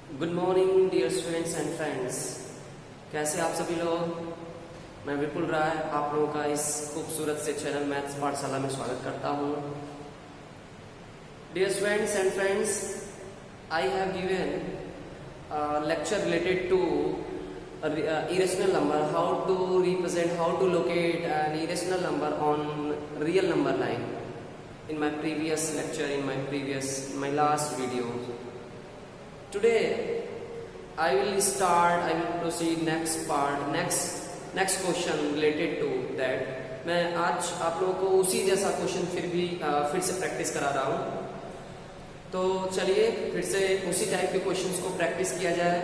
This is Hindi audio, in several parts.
Good morning dear students and friends. कैसे आप सभी लोग। मैं विपुल राय आप लोगों का इस खूबसूरत से चैनल मैथ्स पाठशाला में स्वागत करता हूं। Dear students and friends, I have given lecture related to irrational number, how to represent, how to locate an irrational number on real number line in my previous lecture, in my last video. Today I will proceed next part, next question related to that. मैं आज आप लोगों को उसी जैसा क्वेश्चन फिर से प्रैक्टिस करा रहा हूँ। तो चलिए फिर से उसी टाइप के क्वेश्चंस को प्रैक्टिस किया जाए,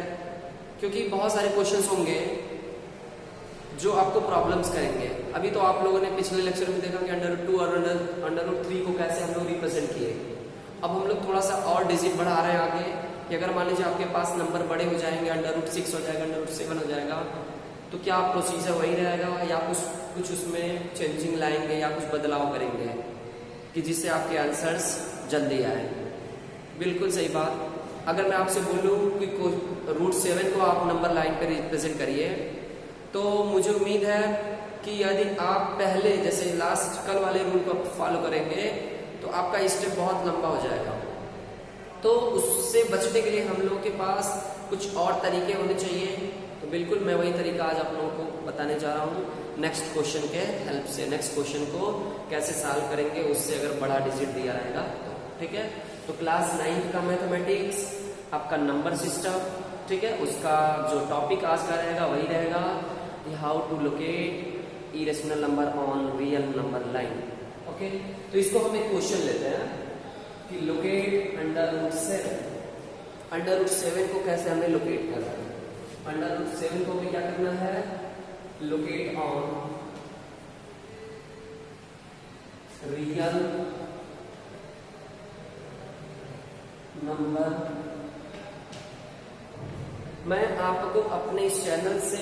क्योंकि बहुत सारे क्वेश्चंस होंगे जो आपको प्रॉब्लम्स करेंगे। अभी तो आप लोगों ने पिछले लेक्चर में देखा कि √2 और √3 को कैसे हम लोग रिप्रेजेंट किए। अब हम लोग थोड़ा सा और डिजिट बढ़ा रहे हैं आगे, कि अगर मान लीजिए आपके पास नंबर बड़े हो जाएंगे, √6 हो जाएगा, √7 हो जाएगा, तो क्या प्रोसीजर वही रहेगा या कुछ उसमें चेंजिंग लाएंगे या कुछ बदलाव करेंगे कि जिससे आपके आंसर्स जल्दी आए। बिल्कुल सही बात। अगर मैं आपसे बोलूं कि √7 को आप नंबर लाइन पर रिप्रेजेंट करिए, तो मुझे उम्मीद है कि यदि आप पहले जैसे लास्ट कल वाले रूल को फॉलो करेंगे तो आपका स्टेप बहुत लंबा हो जाएगा। तो उससे बचने के लिए हम लोग के पास कुछ और तरीके होने चाहिए। तो बिल्कुल मैं वही तरीका आज आप लोगों को बताने जा रहा हूँ नेक्स्ट क्वेश्चन के हेल्प से। नेक्स्ट क्वेश्चन को कैसे सॉल्व करेंगे उससे अगर बड़ा डिजिट दिया रहेगा तो ठीक है। तो क्लास 9 का मैथमेटिक्स आपका नंबर सिस्टम, ठीक है, उसका जो टॉपिक आज का रहेगा वही रहेगा, how to locate irrational number on real number line. Okay, तो इसको हम एक क्वेश्चन लेते हैं कि लोकेट √7 को कैसे हमें लोकेट करना है। √7 को हमें क्या करना है, लोकेट ऑन रियल नंबर। मैं आपको अपने इस चैनल से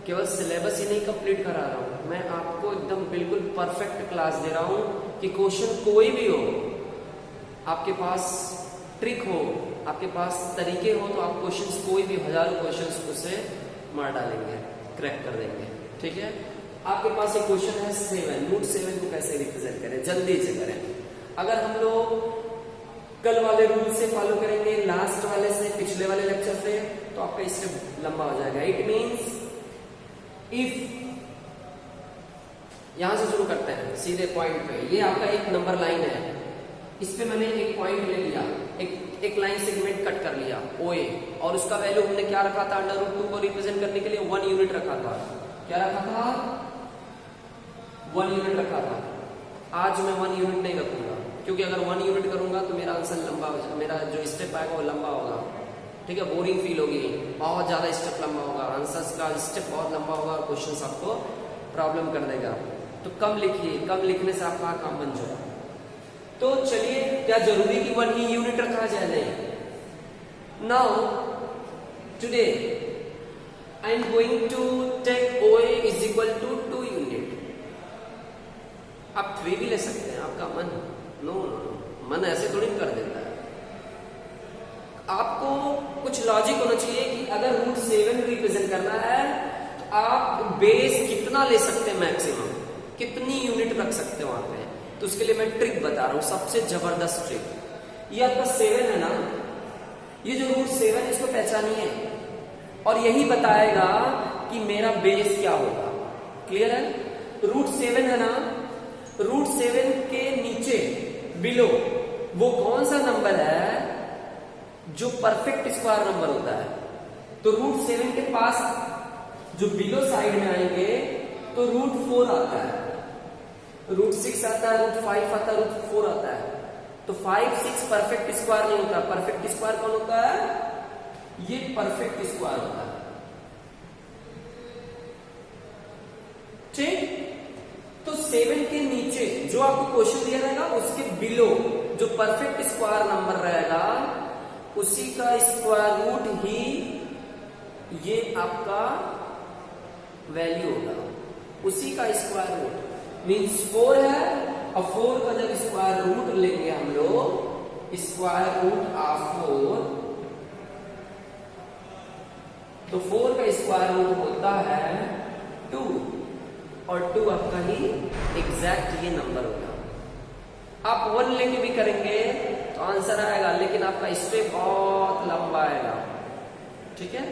केवल सिलेबस ही नहीं कंप्लीट करा रहा हूं, मैं आपको एकदम बिल्कुल परफेक्ट क्लास दे रहा हूं कि क्वेश्चन कोई भी हो, आपके पास ट्रिक हो, आपके पास तरीके हो, तो आप क्वेश्चंस कोई भी हजारों क्वेश्चंस उसे मार डालेंगे, क्रैक कर देंगे। ठीक है, आपके पास एक क्वेश्चन है √7 को कैसे रिप्रेजेंट करें, जल्दी से करें। अगर हम लोग कल वाले रूल से फॉलो करेंगे, लास्ट वाले से, पिछले वाले लेक्चर से, तो आपका स्टेप लंबा हो जाएगा। इट मींस इफ, यहां से शुरू करते हैं सीधे पॉइंट पे। ये आपका एक नंबर लाइन है, इस पे मैंने एक पॉइंट ले लिया, एक लाइन सेगमेंट कट कर लिया OA, और उसका वैल्यू हमने क्या रखा था, √2 को रिप्रेजेंट करने के लिए 1 यूनिट रखा था। क्या रखा था, 1 यूनिट रखा था। आज मैं 1 यूनिट नहीं रखूंगा, क्योंकि अगर 1 यूनिट करूंगा तो मेरा आंसर लंबा हो जाएगा, मेरा जो स्टेप आएगा वो लंबा होगा। ठीक है, बोरिंग फील होगी, बहुत ज्यादा स्टेप लंबा होगा, आंसर्स का स्टेप बहुत लंबा होगा और क्वेश्चंस आपको प्रॉब्लम कर देगा। तो कम लिखिए, कम लिखने से आपका काम बन जाएगा। तो चलिए, क्या जरूरी कि 1 ही यूनिट रखा जाए? नहीं। Now today I am going to take OA is equal to 2 unit. आप 3 भी ले सकते हैं, आपका मन। नो, मन ऐसे थोड़ी कर देता है। आपको कुछ लॉजिक होना चाहिए कि अगर √7 रिप्रेजेंट करना है तो आप बेस कितना ले सकते हैं, मैक्सिमम कितनी यूनिट रख सकते हो वहां पे। तो उसके लिए मैं ट्रिक बता रहा हूं, सबसे जबरदस्त ट्रिक। ये आपका 7 है ना, ये जो √7 इसको पहचानिए और यही बताएगा कि मेरा बेस क्या होगा। क्लियर है? √7 है ना, √7 के नीचे बिलो वो कौन सा नंबर है जो परफेक्ट स्क्वायर नंबर होता है। तो √7 के पास जो बिलो साइड में आएंगे तो √4 आता है, √6 आता है, √5 आता है, √4 आता है। तो 5, 6 परफेक्ट स्क्वायर नहीं होता। परफेक्ट स्क्वायर कौन होता है? ये परफेक्ट स्क्वायर होता है। ठीक, तो 7 के नीचे जो आपको क्वेश्चन दिया रहेगा उसके बिलो जो परफेक्ट स्क्वायर नंबर रहेगा उसी का स्क्वायर रूट ही ये आपका वैल्यू होगा, उसी का स्क्वायर रूट। मीन्स 4 है और 4 का जब स्क्वायर रूट लेंगे हम लोग, स्क्वायर रूट ऑफ 4 तो 4 का स्क्वायर रूट होता है 2 और 2 आपका ही एग्जैक्ट ये नंबर होगा। आप 1 लेके भी करेंगे तो आंसर आएगा, लेकिन आपका स्टेप बहुत लंबा आएगा। ठीक है,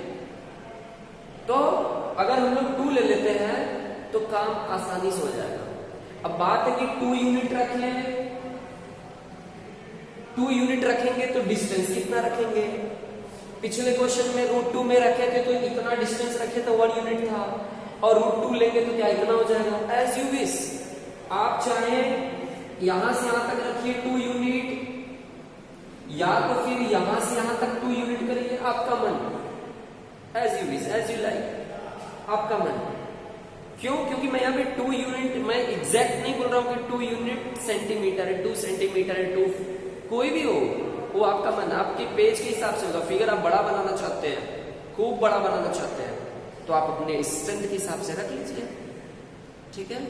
तो अगर हम लोग 2 ले लेते हैं तो काम आसानी से हो जाएगा। अब बात है कि 2 यूनिट रखें, 2 यूनिट रखेंगे तो डिस्टेंस कितना रखेंगे? पिछले क्वेश्चन में रूट 2 में रखे थे तो इतना डिस्टेंस रखे तो 1 यूनिट था, और रूट 2 लेंगे तो क्या इतना हो जाएगा? As you wish. आप चाहें यहां से यहां तक रखिए 2 यूनिट, या तो फिर यहां से यहां तक 2 यूनिट करिए, आपका मन, as you wish, as you like, आपका मन। क्यों? क्योंकि मैं यहाँ पे 2 यूनिट, मैं एग्जैक्ट नहीं बोल रहा हूं कि 2 यूनिट सेंटीमीटर है, 2 सेंटीमीटर है, 2 कोई भी हो, वो आपका मन, आपके पेज के हिसाब से होगा। फिगर आप बड़ा बनाना चाहते हैं, खूब बड़ा बनाना चाहते हैं, तो आप अपने स्ट्रेंथ के हिसाब से रख लीजिए। ठीक है,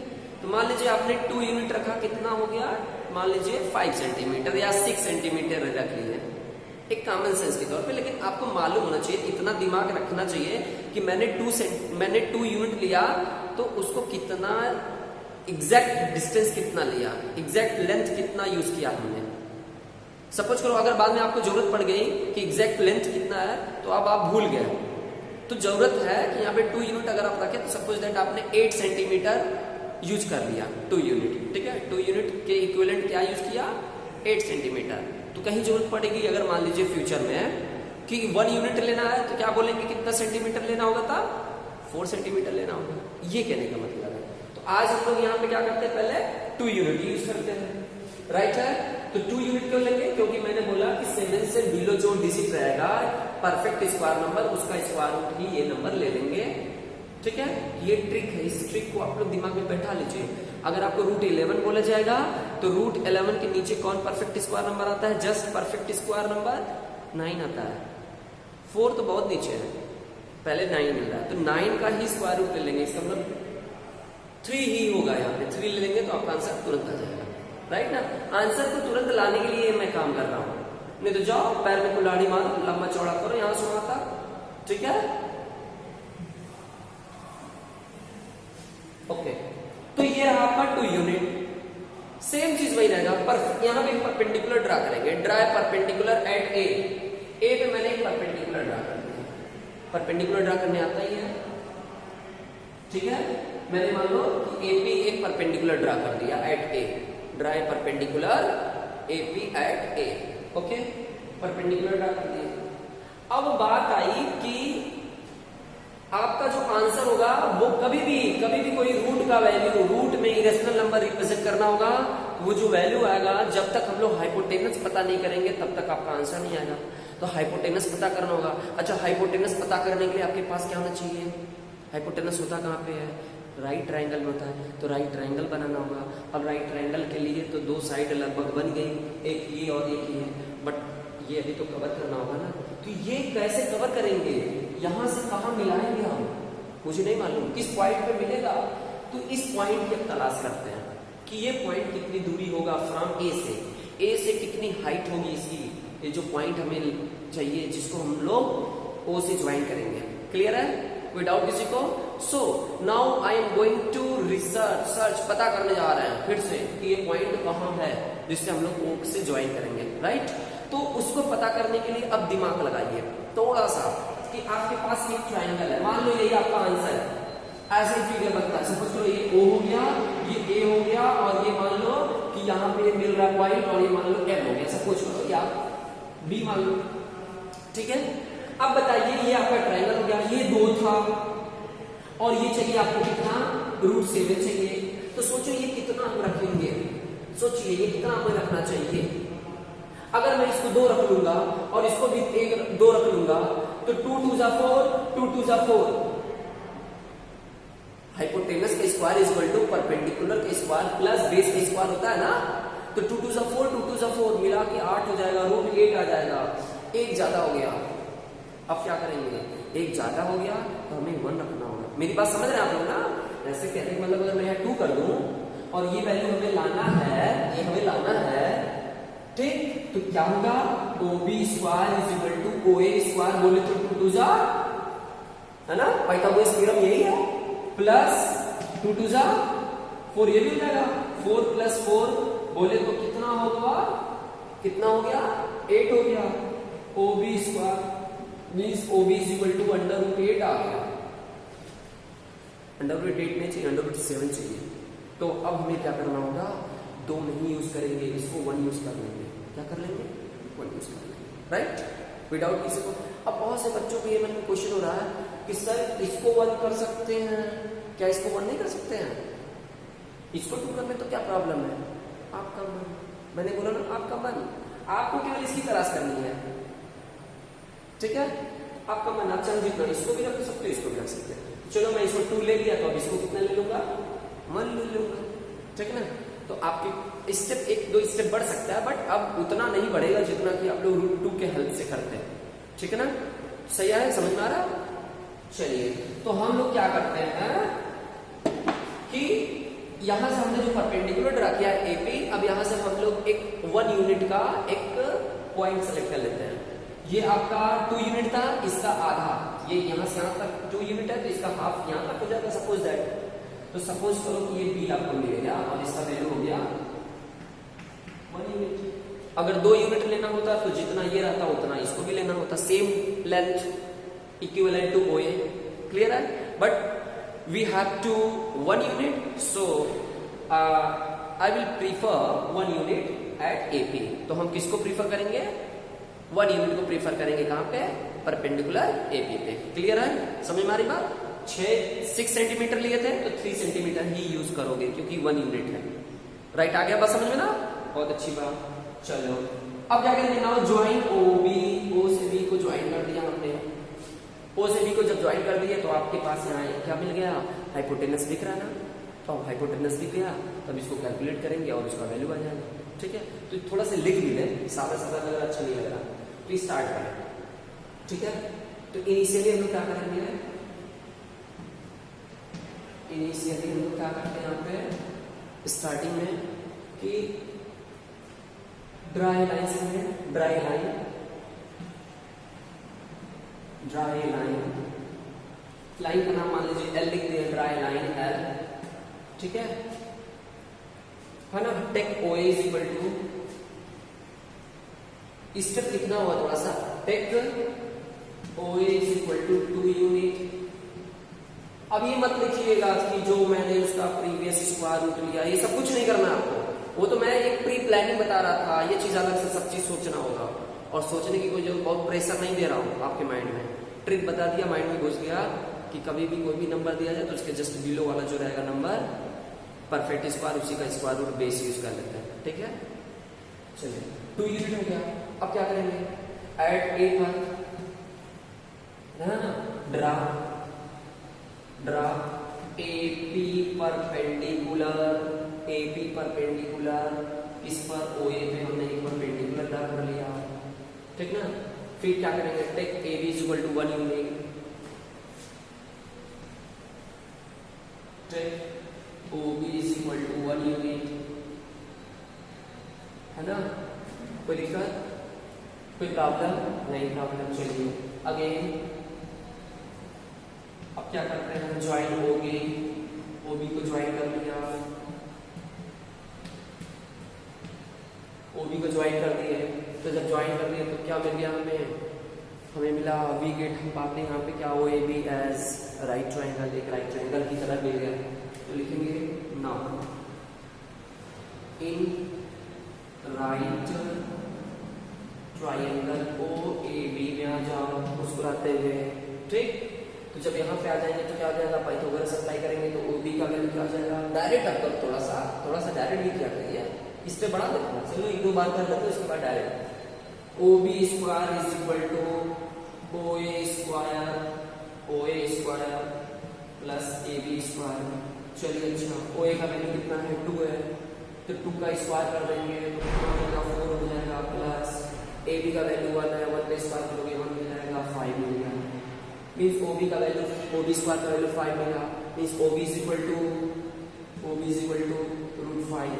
तो मान लीजिए आपने 2 यूनिट रखा, कितना हो गया? मान लीजिए 5 सेंटीमीटर या 6 सेंटीमीटर रख लिए, एक कॉमन सेंस के तौर पे। लेकिन आपको मालूम होना चाहिए, इतना दिमाग रखना चाहिए कि मैंने 2 यूनिट लिया तो उसको कितना एग्जैक्ट डिस्टेंस कितना लिया, एग्जैक्ट लेंथ कितना यूज किया हमने। सपोज करो अगर बाद में आपको जरूरत पड़ गई कि एग्जैक्ट लेंथ कितना है, तो अब आप भूल गए, तो जरूरत है कि यहाँ पे 2 यूनिट अगर आप रखें तो सपोज दैट आपने 8 सेंटीमीटर यूज कर लिया, 2 यूनिट। ठीक है, 2 यूनिट के इक्विवेलेंट क्या यूज किया? 8 सेंटीमीटर। तो कहीं जरूरत पड़ेगी अगर मान लीजिए फ्यूचर में कि 1 यूनिट लेना है, तो क्या बोलेंगे कितना सेंटीमीटर लेना होगा था? 4 सेंटीमीटर लेना होगा। ये कहने का मतलब है। तो आज हम लोग यहाँ पे क्या करते हैं? पहले 2 यूनिट यूज करते हैं, राइट है। तो 2 यूनिट क्यों लेंगे? क्योंकि मैंने बोला कि 7 से बिलो जो डिजिट रहेगा परफेक्ट स्क्वायर नंबर, उसका स्क्वायर रूट ही ये नंबर ले लेंगे। ठीक है, ये ट्रिक है, इस ट्रिक को आप लोग दिमाग में बैठा लीजिए। अगर आपको रूट 11 बोला जाएगा तो रूट 11 के नीचे कौन परफेक्ट स्क्वायर नंबर आता है? जस्ट परफेक्ट स्क्वायर नंबर 9 आता है। 4 तो बहुत नीचे है, पहले 9 मिल रहा है, तो 9 का ही स्क्वायर रूट ले लेंगे। इसका मतलब 3 ही होगा, यहाँ पे 3 ले लेंगे तो आपका आंसर तुरंत आ जाएगा, राइट ना। आंसर को तुरंत लाने के लिए मैं काम कर रहा हूं, नहीं तो जाओ पैर में कुल्हाड़ी मारो, लंबा चौड़ा करो यहां से वहां तक। ठीक है, ओके। तो ये रहा आपका 2 यूनिट। सेम चीज वही रहेगा, पर यहां पे परपेंडिकुलर ड्रा करेंगे। ड्रा परपेंडिकुलर एट ए पे मैंने एक परपेंडिकुलर ड्रा कर दिया। परपेंडिकुलर ड्रा करने आता ही है, ठीक है। मैंने मान लो कि ए पे एक परपेंडिकुलर ड्रा कर दिया at A. Draw perpendicular A P at A, okay, perpendicular draw कर दिया। अब बात आई कि आपका जो आंसर होगा वो कभी भी कोई रूट का वैल्यू, रूट में इरेशनल नंबर रिप्रेजेंट करना होगा, वो जो वैल्यू आएगा जब तक हम लोग हाइपोटेनस पता नहीं करेंगे तब तक आपका आंसर नहीं आएगा। तो हाइपोटेनस पता करना होगा। अच्छा, हाइपोटेनस पता करने के लिए आपके पास क्या होना चाहिए? हाइपोटेनस होता कहाँ पे है? राइट ट्रायंगल में होता है, तो राइट ट्रायंगल बनाना होगा। अब राइट ट्रायंगल के लिए तो 2 साइड लगभग बन गई, एक ये और एक ये, बट ये अभी तो कवर करना होगा ना। तो ये कैसे कवर करेंगे? यहां से कहां मिलाएंगे हम? मुझे नहीं मालूम किस पॉइंट पे मिलेगा। तो इस पॉइंट की अब तलाश करते हैं कि ये पॉइंट कितनी दूरी होगा फ्रॉम ए से कितनी हाइट होगी इसकी। ये जो पॉइंट हमें चाहिए जिसको हम लोग ओ से ज्वाइन करेंगे। क्लियर है? कोई डाउट किसी को? So now I am going to search पता करने जा रहे हैं फिर से कि ये पॉइंट कहाँ है जिससे हम लोग ओ से ज्वाइन करेंगे, राइट। तो उसको पता करने के लिए अब दिमाग लगाइए थोड़ा सा कि आपके पास एक ट्रायंगल है, मान लो यही आपका आंसर है। ऐसे फिगर बनता है, सपोज करो ये ओ हो गया, ये ए हो गया, और ये मान लो कि यहाँ पे मिल रहा है पॉइंट, और ये मान लो एम हो गया। सपोज करो या बी मान लो, ठीक है। अब बताइए ये आपका ट्रायंगल हो गया, ये 2 था और ये चाहिए आपको कितना? रूट 7 चाहिए। तो सोचो ये कितना हम रखेंगे, सोचिए ये कितना हमें रखना चाहिए। अगर मैं इसको 2 रख लूंगा और इसको भी 2 रख लूंगा तो 2 2 जा 4, 2 2 जा 4। हाइपोटेनस का square is equal to perpendicular का स्क्वायर प्लस बेस का स्क्वायर होता है ना। तो 2 2 जा 4, 2 2 जा 4 मिला के 8 हो जाएगा, रूट 8 आ जाएगा। एक ज्यादा हो गया, अब क्या करेंगे? एक ज्यादा हो गया तो हमें 1 रखना होगा। मेरी बात समझ रहे हैं आप लोग ना? ऐसे कहने का मतलब अगर मैं 2 कर दूं और ये वैल्यू हमें लाना है, ये हमें लाना है, ठीक। तो क्या होगा? O B square is equal to O A square, बोले तो 2 2 जा है ना, पाइथागोरस थ्योरम यही है। प्लस 2 2 जा 4, ये भी हो जाएगा। 4 + 4 बोले तो कितना होगा, कितना हो गया, 8 हो गया। OB² मीन्स OB = √8 आ गया। √8 नहीं चाहिए, √7 चाहिए। तो अब हमें क्या करना होगा, 2 नहीं यूज करेंगे, इसको 1 यूज कर लेंगे। क्या कर लेंगे, 1 यूज कर लेंगे, राइट, विदाउट किसी को। अब बहुत से बच्चों को ये मन में क्वेश्चन हो रहा है कि सर इसको 1 कर सकते हैं, क्या इसको 1 नहीं कर सकते हैं? इसको 2 कर ले तो क्या प्रॉब्लम है? आपका मन, मैंने बोला ना, आपका मन, आपको केवल इसकी तलाश करनी है, ठीक है, आपका मन। आप चाहे जितना इसको भी रख सकते हो, इसको भी रख सकते हैं। चलो मैं इसको 2 ले लिया, तो अब इसको कितना ले लूंगा, 1 ले लूंगा, ठीक है ना। तो आपके स्टेप 1-2 स्टेप बढ़ सकता है, बट अब उतना नहीं बढ़ेगा जितना कि आप लोग √2 के हेल्प से करते हैं, ठीक है ना। सही है, समझ में आ रहा? चलिए, तो हम लोग क्या करते हैं कि यहां से हमने जो परपेंडिकुलर ड्रा किया है AP, अब यहां से हम लोग एक 1 यूनिट का एक पॉइंट सेलेक्ट कर लेते हैं। ये आपका 2 यूनिट था, इसका आधा, ये यहां से यहां तक 2 यूनिट है, तो इसका हाफ यहां तक हो जाएगा, सपोज दैट। तो सपोज करो कि ये B आपको मिलेगा और इसका वैल्यू हो गया 1 यूनिट। अगर 2 यूनिट लेना होता तो जितना ये रहता उतना इसको भी लेना होता, same length, equivalent to OA, clear है। But we have to 1 unit, so I will prefer 1 unit at AP। तो हम किसको प्रीफर करेंगे, 1 यूनिट को प्रीफर करेंगे, कहां पे, परपेंडिकुलर AP पे। क्लियर है, समझ में आ रही बात? 6 सेंटीमीटर लिए थे तो 3 सेंटीमीटर ही यूज करोगे क्योंकि 1 यूनिट है, राइट। आ गया बात समझ में ना, बहुत अच्छी बात। चलो अब क्या करेंगे, नाउ ज्वाइन OB, O से B को ज्वाइन कर दिया हमने। O से B को जब ज्वाइन कर दिए तो आपके पास यहाँ क्या मिल गया, हाइपोटेनस दिख रहा है ना। तो हाइपोटेनस दिख गया, तब इसको कैलकुलेट करेंगे और उसका वैल्यू आ जाएगा, ठीक है। तो थोड़ा सा लिख भी ले, सादा सादा लग रहा, अच्छा नहीं लग रहा, तो स्टार्ट करें, ठीक है। तो इनिशियली हम लोग क्या करेंगे, इनिशियली हम लोग क्या करते हैं यहाँ पे स्टार्टिंग में कि ड्राई लाइन से, dry line, dry line, line का नाम मान लीजिए L लिख दिया, ड्राई लाइन L, ठीक है ना। टेक OA = स्टेप कितना हुआ, थोड़ा सा, टेक OA = 2 यूनिट। अब ये मत लिखिएगा कि जो मैंने उसका प्रीवियस स्क्वायर रूट लिया, ये सब कुछ नहीं करना आपको, वो तो मैं एक प्री प्लानिंग बता रहा था। ये चीज अलग से सब चीज सोचना होगा, और सोचने की कोई जो बहुत प्रेशर नहीं दे रहा हूँ आपके माइंड में, ट्रिक बता दिया, माइंड में घुस गया कि कभी भी कोई भी नंबर दिया जाए तो उसके जस्ट बिलो वाला जो रहेगा नंबर, परफेक्ट स्क्वायर, उसी का स्क्वायर रूट बेस यूज कर लेते हैं, ठीक है। चलिए 2 यूनिट हो गया, अब क्या करेंगे, ऐड A पर है ना, ड्रा AP परपेंडिकुलर इस पर OA पे हमने एक परपेंडिकुलर ड्रा कर लिया, ठीक ना। फिर क्या करेंगे, take AB = 1 unit, take OB = 1 unit, है ना। कोई दिक्कत, कोई प्रॉब्लम नहीं, प्रॉब्लम। चलिए अगेन अब क्या करते हैं, ज्वाइन OB को ज्वाइन कर लिया, OB को ज्वाइन कर दिए। तो जब ज्वाइन कर दिए तो क्या मिल गया हमें मिला वी गेट, हम पाते हैं यहाँ पे क्या, OAB एज राइट ट्राइंगल, एक राइट ट्राइंगल की तरह मिल गया। तो लिखेंगे now in right triangle OAB में आ जाओ मुस्कुराते हुए, ठीक। तो जब यहाँ पे आ जाएंगे तो क्या हो जाएगा, पाइथागोरस अप्लाई करेंगे तो OB का वैल्यू क्या हो जाएगा, डायरेक्ट आपको थोड़ा सा डायरेक्ट भी क्या करिए, इस पे बढ़ा देते हैं, चलो 1-2 बार कर लेते हैं, उसके बाद direct OB² = OA² plus AB²। चलिए अच्छा, OA का वैल्यू कितना है, 2 है, तो 2 का स्क्वायर कर देंगे तो कितना हो जाएगा, 4 हो जाएगा, प्लस AB का वैल्यू 1 है, 1 का स्क्वायर करोगे 1 मिल जाएगा, 5 मिलेगा। मीन्स OB का वैल्यू, OB² का वैल्यू 5 मिला, मीन्स OB = √5,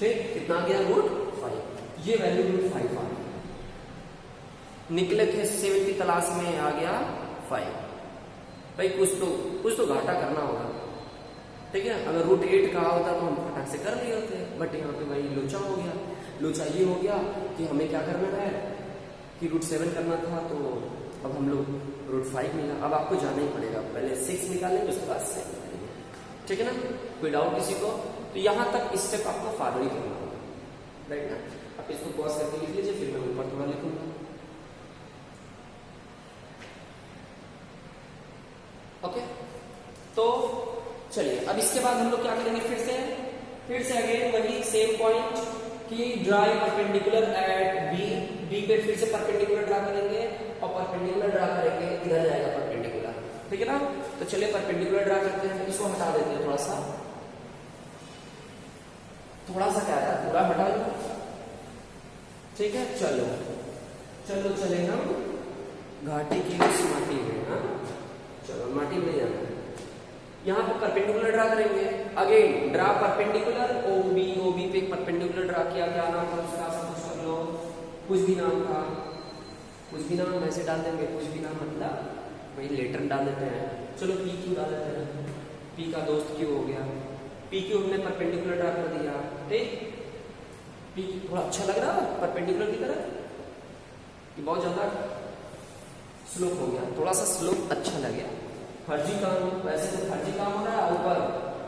ठीक। कितना आ गया, √5, ये वैल्यू √5 आ गया। निकले थे 7 की तलाश में, आ गया 5, भाई कुछ तो घाटा करना होगा, ठीक है। अगर रूट 8 कहा होता तो हम फटाक से कर लिए होते, बट यहाँ पे भाई लोचा हो गया। लोचा ये हो गया कि हमें क्या करना है कि रूट 7 करना था, तो अब हम लोग रूट 5 मिला। अब आपको जाना ही पड़ेगा, पहले 6 निकालेंगे उसके बाद 7 निकालेंगे, ठीक है ना। कोई डाउट किसी को? तो यहाँ तक स्टेप आपको फॉलो ही करना होगा, राइट ना। आप इसको पॉज करके लिख लीजिए, फिर मैं ऊपर थोड़ा लिखूंगा। ओके, तो चलिए अब इसके बाद हम लोग क्या करेंगे, फिर से अगेन वही सेम पॉइंट कि ड्राई परपेंडिकुलर एट बी पे फिर से परपेंडिकुलर ड्रा करेंगे और परपेंडिकुलर ड्रा करेंगे, इधर जाएगा परपेंडिकुलर, ठीक है ना। तो चलिए परपेंडिकुलर ड्रा करते हैं, इसको हटा देते हैं थोड़ा सा क्या है, पूरा हटा लो, ठीक है। चलो चले हम घाटी की उस माटी में, हाँ चलो माटी में जाना है। यहाँ पे परपेंडिकुलर ड्रा करेंगे, अगेन ड्रा परपेंडिकुलर, ओबी पे परपेंडिकुलर ड्रा किया, क्या नाम था उसका सब कुछ कर लो, कुछ भी नाम था, कुछ भी नाम ऐसे डाल देंगे, कुछ भी नाम मतलब वही लेटर डाल देते हैं। चलो पी क्यू डाल देते हैं, पी का दोस्त क्यू हो गया, पी क्यू हमने परपेंडिकुलर ड्रा कर दिया, ठीक। पी थोड़ा अच्छा लग रहा है परपेंडिकुलर की तरह कि बहुत ज्यादा स्लोप हो गया, थोड़ा सा स्लोप अच्छा लग गया। फर्जी काम, वैसे तो फर्जी काम हो रहा है, ऊपर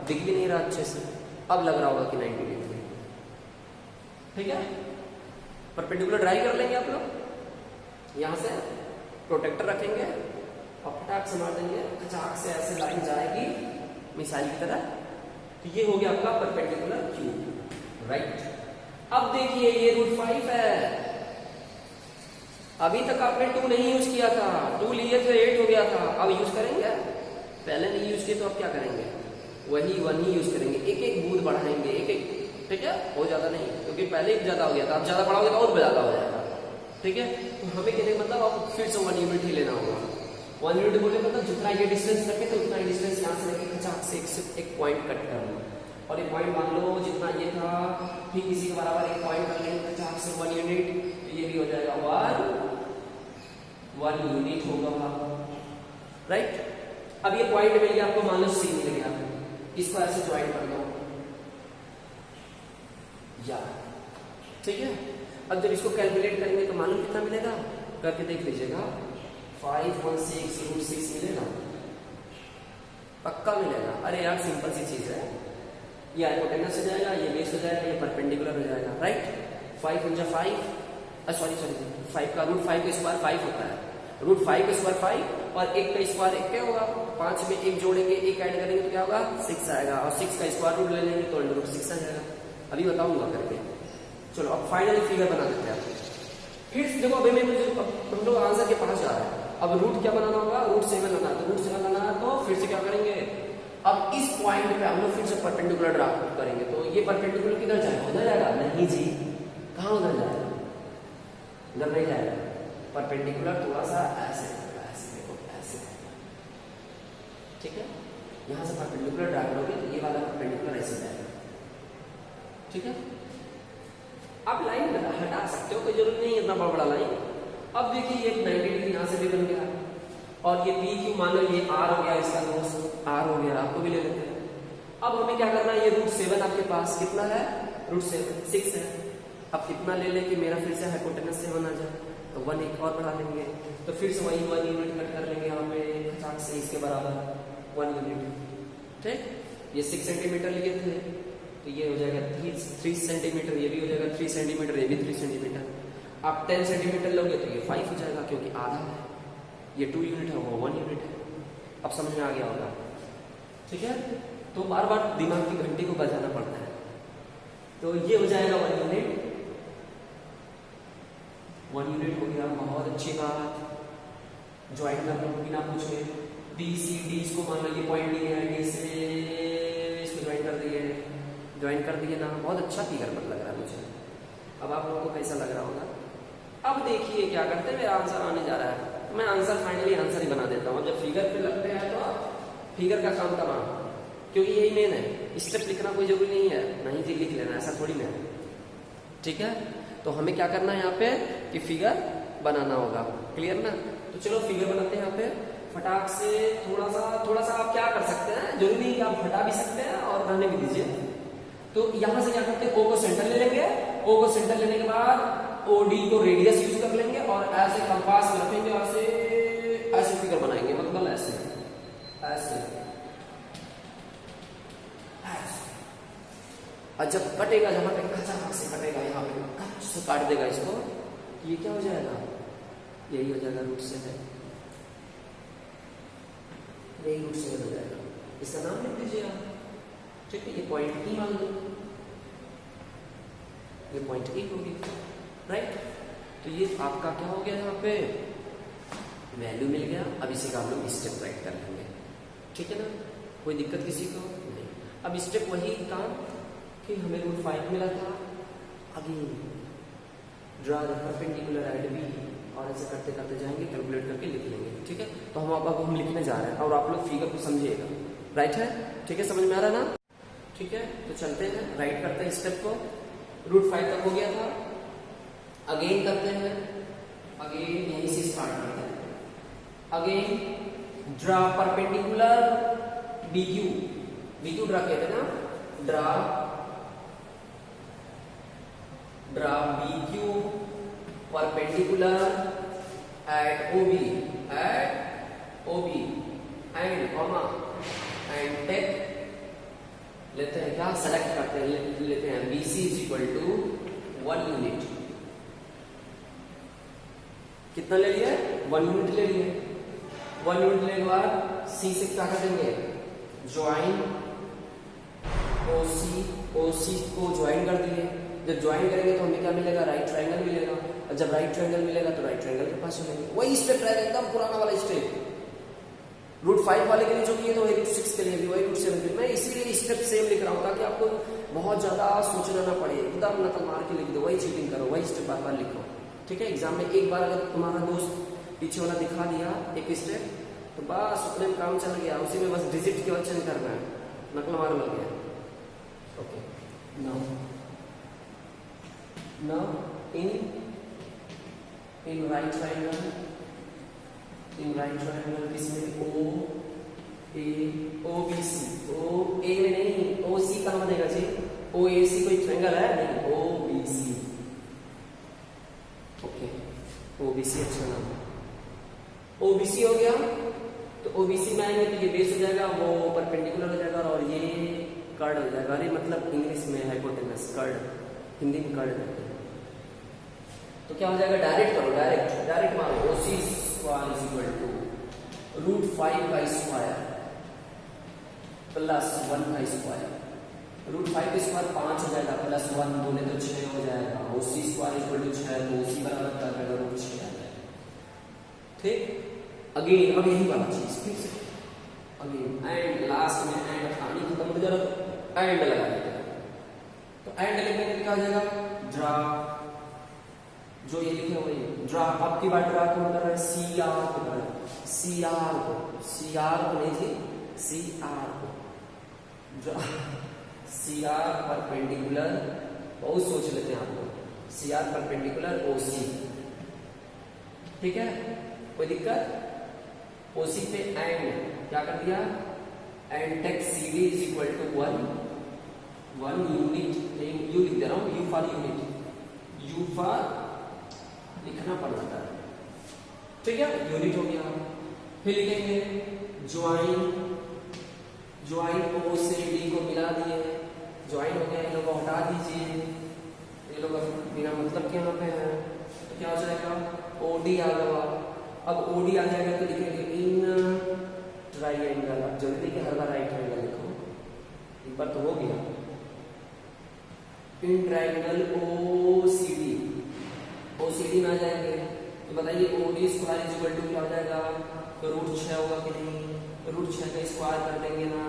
दिख भी नहीं रहा अच्छे से, अब लग रहा होगा कि 90 डिग्री, ठीक है। परपेंडिकुलर ड्राई कर लेंगे आप लोग, यहां से प्रोटेक्टर रखेंगे और फटाक से मार देंगे, खचाक से ऐसे लाइन जाएगी मिसाइल की तरह। तो ये हो गया आपका परपेंडिकुलर क्यू, राइट। अब देखिए ये रूट 5 है, अभी तक आपने 2 नहीं यूज किया था, 2 लिए थे 8 हो गया था, अब यूज करेंगे, पहले नहीं यूज किए तो अब क्या करेंगे, वही 1 ही यूज करेंगे, एक एक बूथ बढ़ाएंगे, एक एक, ठीक है, बहुत ज्यादा नहीं, क्योंकि पहले ही ज्यादा हो गया था, अब ज्यादा बढ़ाओगे तो और ज्यादा हो जाएगा, ठीक है। तो हमें कहने का मतलब अब फिर से 1 यूनिट ही लेना होगा। 1 यूनिट बोले मतलब जितना ये डिस्टेंस रखे तो उतना डिस्टेंस यहाँ से लेके खचाक से एक पॉइंट कट कर लो, और ये पॉइंट मान लो जितना ये था ठीक इसी के बराबर एक पॉइंट कर लेंगे खचाक से 1 यूनिट, तो ये भी हो जाएगा 1 यूनिट होगा, राइट। अब ये पॉइंट मिल गया आपको, मान लो सी मिल गया, इसको ऐसे ज्वाइन कर दो, या ठीक है। अब जब इसको कैलकुलेट करेंगे तो मालूम कितना मिलेगा, करके देख लीजिएगा, 516√6 मिलेगा, पक्का मिलेगा। अरे यार सिंपल सी चीज है, ये हाइपोटेनस हो जाएगा, ये बेस हो जाएगा, ये परपेंडिकुलर हो जाएगा, राइट। 5 × 5 सॉरी 5 का रूट 5 का स्क्वायर 5 होता है, रूट 5 का स्क्वायर 5 और 1 का स्क्वायर 1 क्या होगा, 5 में 1 जोड़ेंगे 1 ऐड करेंगे तो क्या होगा 6 आएगा, और 6 का स्क्वायर रूट ले लेंगे तो √6 आ जाएगा। अभी बताऊंगा करके। चलो अब फाइनली फिगर बना देते हैं। फिर देखो अभी हम लोग आंसर के पास जा रहे हैं। अब रूट क्या बनाना होगा, रूट 7 लाना है, तो रूट 7 लाना है तो फिर से क्या करेंगे, अब इस पॉइंट पे हम लोग फिर से परपेंडिकुलर ड्रा करेंगे, तो ये परपेंडिकुलर किधर जाएगा, उधर जाएगा, नहीं जी, कहाँ उधर जाएगा, उधर नहीं जाएगा, परपेंडिकुलर थोड़ा सा ऐसे देखो ऐसे, ठीक है। यहां से परपेंडिकुलर ड्रा करोगे तो ये वाला परपेंडिकुलर ऐसे जाएगा, ठीक है। आप लाइन हटा सकते हो, कोई जरूरत नहीं है इतना बड़ा लाइन। अब देखिए ये 90 डिग्री यहां से भी बन गया, और ये पी क्यू मान लो ये आर हो गया, इसका दोस्त आर हो गया, आपको भी ले लेते हैं। अब हमें क्या करना है, ये रूट 7 आपके पास कितना है, रूट 6 है। अब कितना ले लें कि मेरा फिर से हाइपोटेनस 7 आ जाए, तो 1 एक और बढ़ा लेंगे, तो फिर से वही 1 यूनिट कट कर लेंगे यहाँ पे खचाक से इसके बराबर 1 यूनिट, ठीक। ये 6 सेंटीमीटर लिए थे तो ये हो जाएगा 3 सेंटीमीटर, ये भी हो जाएगा 3 सेंटीमीटर, ये भी 3 सेंटीमीटर। आप 10 सेंटीमीटर लोगे तो ये 5 हो जाएगा, क्योंकि आधा है, ये 2 यूनिट है, वो 1 यूनिट है। अब समझ में आ गया होगा, ठीक है। तो बार बार दिमाग की घंटी को बजाना पड़ता है। तो ये हो जाएगा 1 यूनिट, 1 यूनिट हो गया, बहुत अच्छी बात। ज्वाइन कर लो बिना पूछे, डी सी डी इसको मान लो ये पॉइंट डी है, डी से इसको ज्वाइन कर दिए ना, बहुत अच्छा फिगर लग रहा है मुझे। अब आप लोगों को कैसा लग रहा होगा। अब देखिए क्या करते हैं, मेरा आंसर आने जा रहा है, तो मैं आंसर फाइनली आंसर ही बना देता हूँ। जब फिगर पे लगते हैं तो फिगर का काम तमाम, क्योंकि यही मेन है, स्टेप लिखना कोई जरूरी नहीं है, नहीं जी लिख लेना, ऐसा थोड़ी ना, ठीक है। तो हमें क्या करना है यहाँ पे कि फिगर बनाना होगा, क्लियर ना। तो चलो फिगर बनाते हैं यहाँ पे। फटाक से थोड़ा सा आप क्या कर सकते हैं, जरूरी आप हटा भी सकते हैं और रहने भी दीजिए। तो यहां से क्या करते हैं, ओ को सेंटर ले लेंगे, ओ को सेंटर लेने के बाद ओडी को रेडियस यूज कर लेंगे और ऐसे कंपास में रखेंगे और ऐसे फिगर बनाएंगे, मतलब ऐसे ऐसे। और जब कटेगा, जहां पे खचाखच से कटेगा, यहाँ पे खच से काट देगा इसको, ये क्या हो जाएगा, यही हो जाएगा रूट से है, यही रूट से हो जाएगा। इसका नाम लिख दीजिए आप, ठीक है। ये पॉइंट ई मान लो, ये पॉइंट ई होगी, राइट। तो ये आपका क्या हो गया, यहाँ पे वैल्यू मिल गया। अब इसी का हम लोग स्टेप राइट कर लेंगे, ठीक है ना, कोई दिक्कत किसी को नहीं। अब स्टेप वही काम कि हमें रूट 5 मिला था, again draw the perpendicular at B, और ऐसे करते करते जाएंगे, कैलकुलेट करके लिख लेंगे, ठीक है। तो हम लिखने जा रहे हैं और आप लोग फिगर को समझिएगा, राइट है, ठीक है, समझ में आ रहा है ना, ठीक है। तो चलते हैं, राइट करते हैं स्टेप को। रूट 5 तक हो गया था, अगेन करते हैं, अगेन यहीं से स्टार्ट करते हैं। Again draw perpendicular BQ, BQ draw कहते हैं ना, draw BQ perpendicular at OB and comma and take लेते हैं, क्या सेलेक्ट करते हैं, लेते हैं BC is equal to 1 unit. कितना ले लिया, 1 यूनिट ले लिए। 1 यूनिट लेने के बाद C से क्या कर देंगे, ज्वाइन OC को ज्वाइन कर दिए। जब ज्वाइन करेंगे तो हमें क्या मिलेगा, राइट ट्रायंगल मिलेगा, और जब राइट ट्रायंगल मिलेगा तो राइट ट्रायंगल के पास चलेंगे। वही स्टेप रहेगा, एकदम पुराना वाला स्टेप, रूट 5 वाले के लिए जो किए तो वही रूट 6 के लिए भी, वही रूट 7 के लिए। मैं इसीलिए स्टेप सेम लिख रहा हूँ ताकि आपको बहुत ज्यादा सोचना ना पड़े, एकदम नकल मार के लिख दो, वही चीटिंग करो, वही स्टेप बार बार लिखो, ठीक है। एग्जाम में एक बार अगर तुम्हारा दोस्त पीछे वाला दिखा दिया एक स्टेप, तो बस उतने में काम चल गया, उसी में बस डिजिट केवल चेंज करना है, नकल मार लग गया। Okay, now in right triangle किसमें OA में नहीं, OC कहाँ बनेगा जी, OAC कोई ट्रायंगल है नहीं, OBC, ओके, OBC अच्छा नाम, OBC हो गया। तो OBC में आएंगे तो ये बेस हो जाएगा, वो परपेंडिकुलर हो जाएगा और ये कर्ड हो जाएगा। अरे मतलब इंग्लिश में हाइपोटेनस, कर्ड हिंदी में कर्ड कहते हैं। तो क्या हो जाएगा, डायरेक्ट करो, डायरेक्ट मारो, OC square is equal to root 5 का स्क्वायर प्लस 1 का स्क्वायर। रूट 5 का स्क्वायर 5 हो जाएगा, प्लस 1 2 ने तो 6 हो जाएगा। OC स्क्वायर इक्वल टू 6, तो OC बराबर क्या रहेगा, रूट 6 आ जाएगा, ठीक। अगेन अब यही वाला चीज फिर से अगेन, एंड लास्ट में एंड कहानी खत्म हो जाएगा, एंड लगा देते हैं। तो एंड लिखने के क्या हो जाएगा, ड्रा, जो ये लिखे वही ड्रा। अब की बार ड्रा कौन कर रहा है, CR को कर रहा है, CR को नहीं जी, CR को ड्रा, CR परपेंडिकुलर, बहुत सोच लेते हैं आप लोग, CR परपेंडिकुलर OC, ठीक है, कोई दिक्कत। OC पे एंड क्या कर दिया, and take CD is equal to 1 unit, U लिख दे रहा हूँ, U for unit, U for लिखना पड़ जाता है, ठीक है, यूनिट हो गया। फिर लिखेंगे ज्वाइन O से D को मिला दिए, ज्वाइन हो गया, इन लोगों को हटा दीजिए, ये लोग बिना मतलब के यहाँ पे है, तो क्या हो जाएगा, OD आ गया। अब OD आ जाएगा तो लिखेंगे इन ट्राइएंगल, जल्दी के हर बार राइट ट्राइंगल लिखो, एक बार तो हो गया, इन ट्राइंगल OCD में आ जाएंगे। तो बताइए OD square is equal to क्या हो जाएगा, तो रूट 6 होगा कि नहीं, रूट 6 का स्क्वायर कर देंगे ना,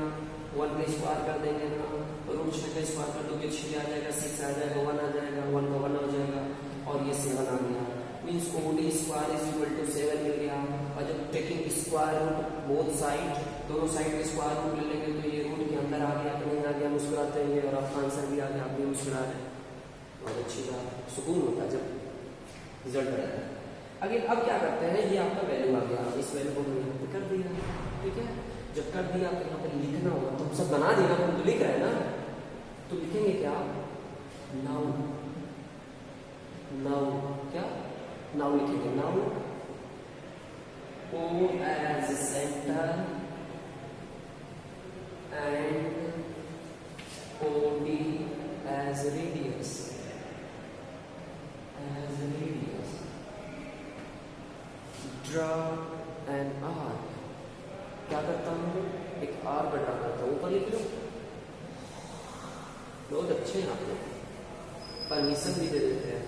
1 का स्क्वायर कर देंगे ना, रूट 6 का स्क्वायर कर दोगे 6 आ जाएगा, 6 आ जाएगा, 1 आ जाएगा, 1 का 1 हो जाएगा, और ये 7 आ गया, means OD square is equal to 7 मिल गया। और जब taking square root both side, दोनों साइड के स्क्वायर रूट ले लेंगे तो ये रूट के अंदर आ गया कि नहीं आ गया, मुस्कुराते हैं, और आपका आंसर भी आ गया, आप भी मुस्कुरा रहे हैं, बहुत अच्छी बात, सुकून होता है जब रिजल्ट रहता है। अगेन अब क्या करते हैं, ये आपका वैल्यू आ गया, इस वैल्यू को हमने यहाँ पे कर दिया, कर दिया तो यहाँ पे लिखना होगा, तो हम सब बना दिया, हम तो लिख रहे हैं ना, तो लिखेंगे क्या, नाउ, नाउ क्या, नाउ लिखेंगे, now O as center and OD as radius, draw an arc, क्या करता हूँ, एक आर्क ड्रा करता हूँ, ऊपर लिख लो, बहुत अच्छे हैं आप लोग, परमिशन भी दे देते हैं,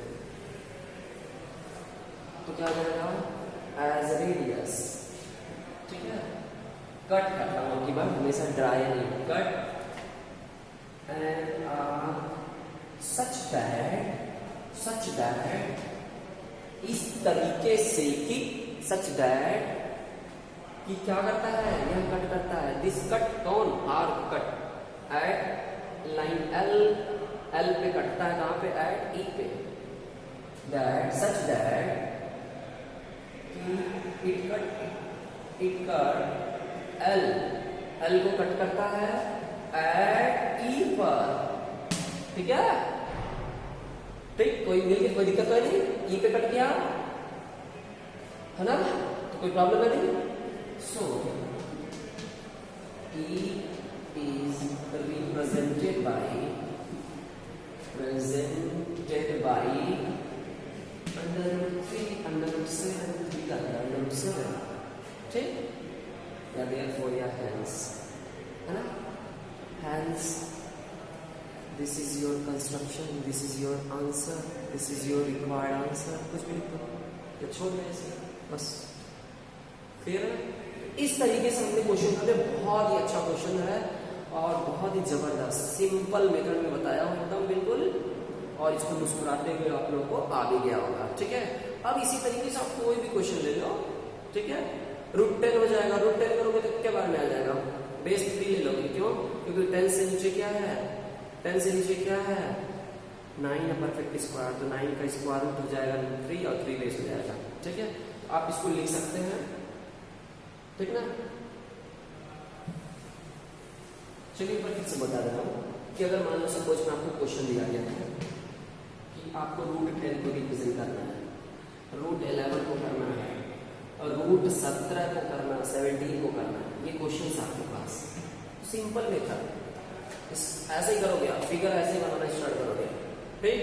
तो क्या करेगा, एज रेडियस, ठीक है, कट करता हूँ की बार हमेशा ड्राई नहीं, कट एंड सच दैट इस तरीके से कि सच दैट कि क्या करता है, यह कट करता है, दिस कट कौन, arc cut at line L पे कटता है, कहां पे, एट ई पे, that such that it cut L को कट करता है एट ई पर, ठीक है, ठीक, कोई मिलके कोई दिक्कत तो नहीं, ई पे कट गया है ना, तो कोई प्रॉब्लम है नहीं, सो ई इज रिप्रेजेंटेड बाय √3/7 ठीक, या therefore या hence है ना, hence this is your construction, this is your answer, this is your required answer, कुछ भी लिख दो या छोड़ दो ऐसे, बस क्लियर है। इस तरीके से हमने क्वेश्चन करते, बहुत ही अच्छा क्वेश्चन है और बहुत ही जबरदस्त सिंपल मेथड में बताया हूं एकदम बिल्कुल, और इसको मुस्कुराते हुए आप लोगों को आ भी गया होगा, ठीक है। अब इसी तरीके से आप कोई भी क्वेश्चन ले लो, ठीक है, √10 हो जाएगा, √10 करोगे तो क्या बार में आ जाएगा, बेस 3 ले लोगे, क्यों, क्योंकि 10 से नीचे क्या है, 10 से नीचे क्या है, 9 है परफेक्ट स्क्वायर, तो 9 का स्क्वायर रूट हो जाएगा 3 और 3 बेस हो जाएगा, ठीक है, आप इसको लिख सकते हैं, ठीक ना। चलिए एक बार फिर से बता दे रहा हूँ कि अगर मान लो सपोज में आपको क्वेश्चन दिया गया है कि आपको √10 को रिप्रेजेंट करना है, √11 को करना है और √17 को करना, 17 को करना है, ये क्वेश्चन आपके पास, सिंपल मेथड, ऐसे ही करोगे आप, फिगर ऐसे ही बनाना स्टार्ट करोगे, ठीक।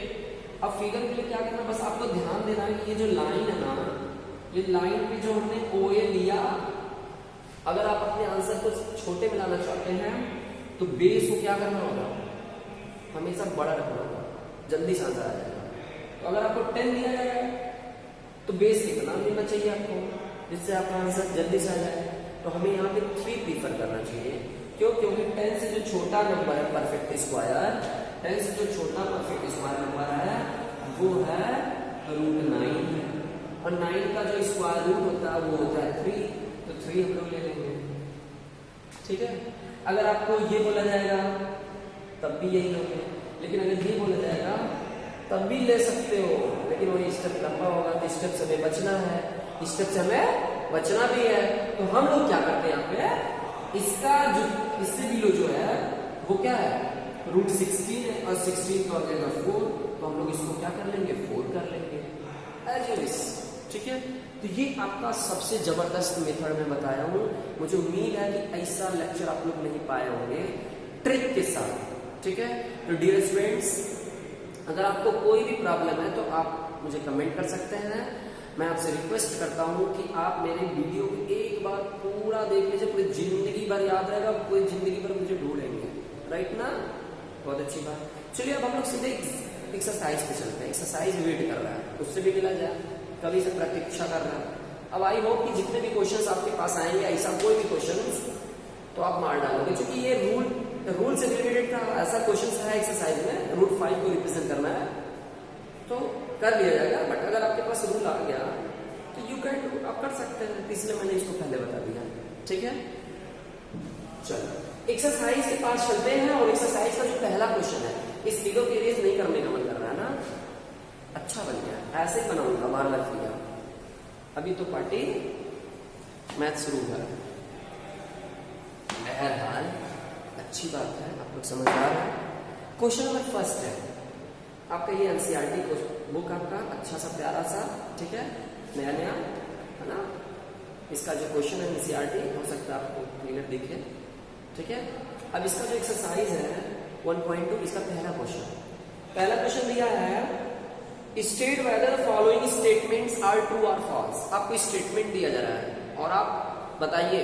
अब फिगर के लिए क्या करना, बस आपको ध्यान देना है कि ये जो लाइन है ना, ये लाइन पे जो हमने OA लिया, अगर आप अपने आंसर को छोटे में लाना चाहते हैं तो बेस को क्या करना होगा, हमेशा बड़ा रखना होगा, जल्दी से आंसर आ जाएगा। तो अगर आपको 10 दिया जाएगा तो बेस कितना लेना चाहिए आपको, जिससे आपका आंसर जल्दी से आ जाए, तो हमें यहाँ पे 3 प्रीफर करना चाहिए, क्यों, क्योंकि 10 से जो छोटा नंबर है परफेक्ट स्क्वायर, 10 से जो छोटा परफेक्ट स्क्वायर नंबर है वो है √9 है, और 9 का जो स्क्वायर रूट होता है वो होता है 3, तो 3 हम लोग ले लेंगे, ठीक है। अगर आपको ये बोला जाएगा तब भी यही लोगे, लेकिन अगर ये बोला जाएगा तब भी ले सकते हो, लेकिन वही स्टेप लंबा होगा, तो स्टेप से हमें बचना है, स्टेप से हमें बचना भी है, तो हम लोग क्या करते हैं यहाँ पे, इसका जो इससे भी लो जो है वो क्या है, √16 है और 16 का हो जाएगा 4, तो हम लोग इसको क्या कर लेंगे, 4 कर लेंगे, एज यू विश, ठीक है। तो ये आपका सबसे जबरदस्त मेथड में बताया हूँ, मुझे उम्मीद है कि ऐसा लेक्चर आप लोग नहीं पाए होंगे ट्रिक के साथ, ठीक है। तो डियर स्टूडेंट्स, अगर आपको कोई भी प्रॉब्लम है तो आप मुझे कमेंट कर सकते हैं, मैं आपसे रिक्वेस्ट करता हूँ कि आप मेरे वीडियो को एक बार पूरा देख लीजिए, पूरी जिंदगी भर याद रहेगा, पूरी जिंदगी भर मुझे ढूंढेंगे, राइट ना, बहुत अच्छी बात। चलिए अब हम लोग सीधे एक्सरसाइज पे चलते हैं, एक्सरसाइज वेट कर रहा है, उससे भी मिला जाए, कभी से प्रतीक्षा कर रहा है। अब आई होप कि जितने भी क्वेश्चंस आपके पास आएंगे, ऐसा कोई भी क्वेश्चंस तो आप मार डालोगे, क्योंकि ये रूल से रिलेटेड का ऐसा क्वेश्चन है एक्सरसाइज में, √5 को रिप्रेजेंट करना है तो कर लिया जाएगा, बट अगर आपके पास रूल आ गया तो यू कैन डू, आप कर सकते हैं, इसलिए मैंने इसको पहले बता दिया, ठीक है। चलो एक्सरसाइज के पास चलते हैं, और एक्सरसाइज का जो पहला क्वेश्चन है, इस फिगर को इरेज नहीं करने का मन कर रहा है ना, अच्छा बन गया, ऐसे ही बनाऊंगा बार बार फिगर, अभी तो पार्टी मैथ शुरू है। अच्छी बात है, आप लोग समझ आ रहे हैं। क्वेश्चन नंबर फर्स्ट है आपका, ये एनसीईआरटी बुक आपका अच्छा सा प्यारा सा, ठीक है, नया नया है ना। इसका जो क्वेश्चन है एनसीईआरटी, हो सकता है आपको क्लियर दिखे, ठीक है। अब इसका जो एक्सरसाइज है 1.2, इसका पहला क्वेश्चन दिया है, state whether following statements are true और फॉल्स। आपको स्टेटमेंट दिया जा रहा है और आप बताइए,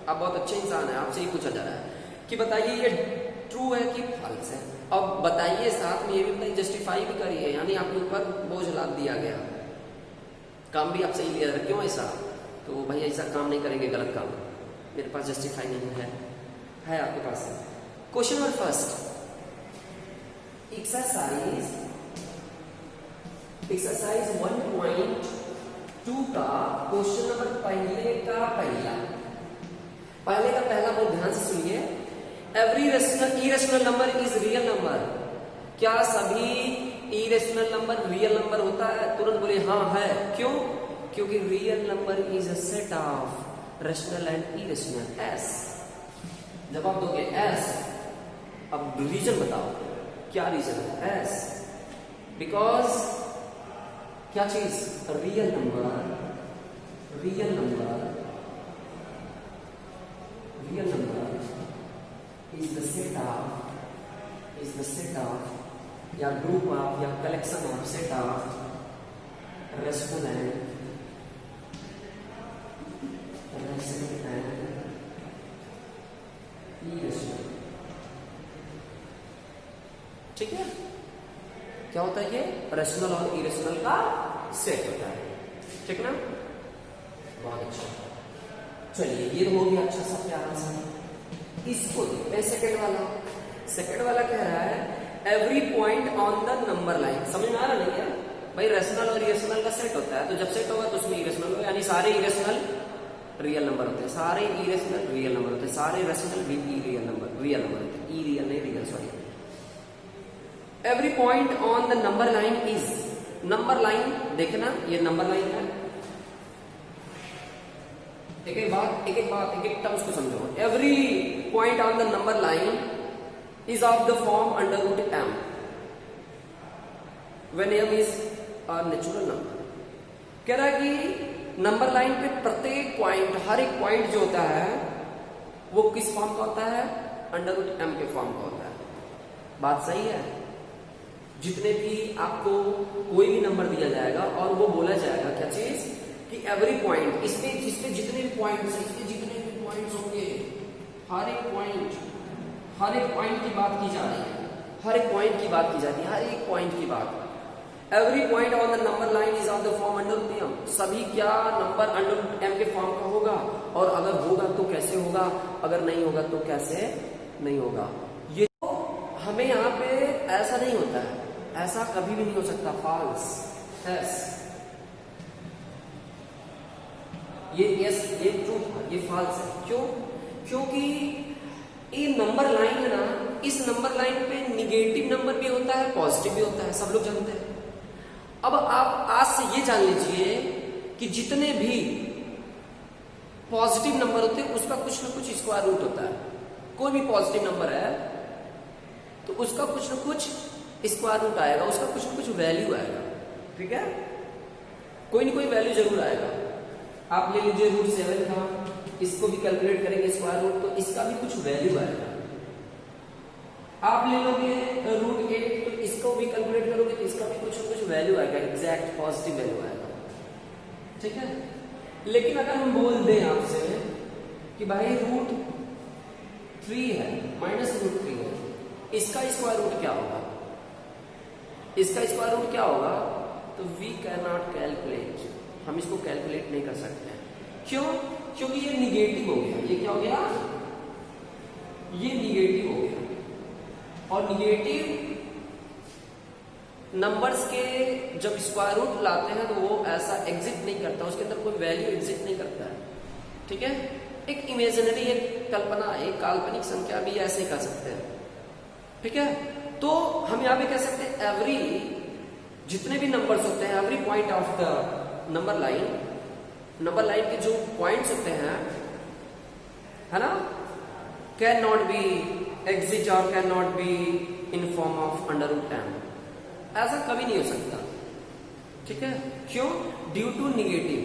आप बहुत अच्छे इंसान हैं, आपसे ही पूछा जा रहा है कि बताइए ये ट्रू है कि फॉल्स है। अब बताइए, साथ में ये भी बताइए, जस्टिफाई भी करिए, यानी आपके ऊपर बोझ लाद दिया गया, काम भी आपसे ही लिया जा रहा है। क्यों ऐसा? तो भाई ऐसा काम नहीं करेंगे, गलत काम, मेरे पास जस्टिफाई नहीं है आपके पास। क्वेश्चन नंबर फर्स्ट, एक्सरसाइज 1.2 का क्वेश्चन नंबर पहले का पहला बहुत ध्यान से सुनिए। Every irrational number is real number. क्या सभी इरेशनल नंबर रियल नंबर होता है? तुरंत बोले हाँ है। क्यों? क्योंकि real number is a set of rational and irrational. S जब आप दोगे एस, अब रीजन बताओ, क्या रीजन है? एस बिकॉज क्या चीज? Real number is the set of या group of या collection of set of rational and irrational। ठीक है, क्या होता है ये? रैशनल और इरेशनल का सेट होता है, ठीक ना? बहुत अच्छा, चलिए ये तो हो गया अच्छा सा प्यारा सा। इसको देखते हैं सेकंड वाला कह रहा है every point on the number line. समझ में आ रहा नहीं है भाई? रैशनल और इरेशनल का सेट होता है, तो जब सेट होगा तो उसमें इरेशनल होगा, यानी सारे इरेशनल रियल नंबर होते हैं, सारे इरेशनल रियल नंबर होते हैं, सारे रैशनल भी रियल नंबर होते हैं। ई रियल नहीं, real, sorry. Every point on the number line is, number line देखना, ये नंबर लाइन है। एक एक टर्म्स को समझो। Every point on the number line is of the form under root m when m is a natural number. कह रहा है कि नंबर लाइन पे प्रत्येक पॉइंट, हर एक पॉइंट जो होता है वो किस फॉर्म का होता है? अंडर रूट m के फॉर्म का होता है। बात सही है? जितने भी आपको कोई भी नंबर दिया जाएगा और वो बोला जाएगा क्या चीज कि एवरी पॉइंट, इसमें जितने भी पॉइंट्स होंगे, हर एक पॉइंट की बात की जा रही है, हर एक पॉइंट की बात की जाती है, हर एक पॉइंट की बात। Every point on the number line is of the form under root m। सभी क्या नंबर अंडर रूट m के फॉर्म का होगा, और अगर होगा तो कैसे होगा, अगर नहीं होगा तो कैसे नहीं होगा। ये तो हमें यहाँ पे ऐसा नहीं होता है, ऐसा कभी भी नहीं हो सकता, फॉल्स। यस, ये ट्रू था, ये फॉल्स है। क्यों? क्योंकि ये नंबर लाइन है ना, इस नंबर लाइन पे निगेटिव नंबर भी होता है, पॉजिटिव भी होता है, सब लोग जानते हैं। अब आप आज से ये जान लीजिए कि जितने भी पॉजिटिव नंबर होते हैं उसका कुछ ना कुछ स्क्वायर रूट होता है। कोई भी पॉजिटिव नंबर है तो उसका कुछ ना कुछ स्क्वायर रूट आएगा, उसका कुछ ना कुछ वैल्यू आएगा, ठीक है? कोई ना कोई वैल्यू जरूर आएगा। आप ले लीजिए रूट 7 का, इसको भी कैलकुलेट करेंगे स्क्वायर रूट, तो इसका भी कुछ वैल्यू आएगा। आप ले लोगे रूट 8, तो इसको भी कैलकुलेट करोगे तो इसका भी कुछ वैल्यू आएगा, एग्जैक्ट पॉजिटिव वैल्यू आएगा, ठीक है? लेकिन अगर हम बोल दें आपसे कि भाई रूट 3 है, माइनस रूट 3 है, इसका स्क्वायर रूट क्या होगा? इसका स्क्वायर रूट क्या होगा? तो वी कैन नॉट कैलकुलेट, हम इसको कैलकुलेट नहीं कर सकते। क्यों? क्योंकि ये निगेटिव हो गया। ये क्या हो गया? ये निगेटिव हो गया, और निगेटिव नंबर्स के जब स्क्वायर रूट लाते हैं तो वो ऐसा एग्जिट नहीं करता, उसके अंदर कोई वैल्यू एग्जिट नहीं करता है, ठीक है? एक इमेजिनरी, एक कल्पना, एक काल्पनिक संख्या भी ऐसे कह सकते हैं, ठीक है? तो हम यहाँ पे कह सकते हैं एवरी, जितने भी नंबर्स होते हैं, every point of the number line के जो पॉइंट्स होते हैं, है ना, कैन नॉट बी एग्जिट और can not be in form of under root m, ऐसा कभी नहीं हो सकता, ठीक है। क्यों? ड्यू टू निगेटिव,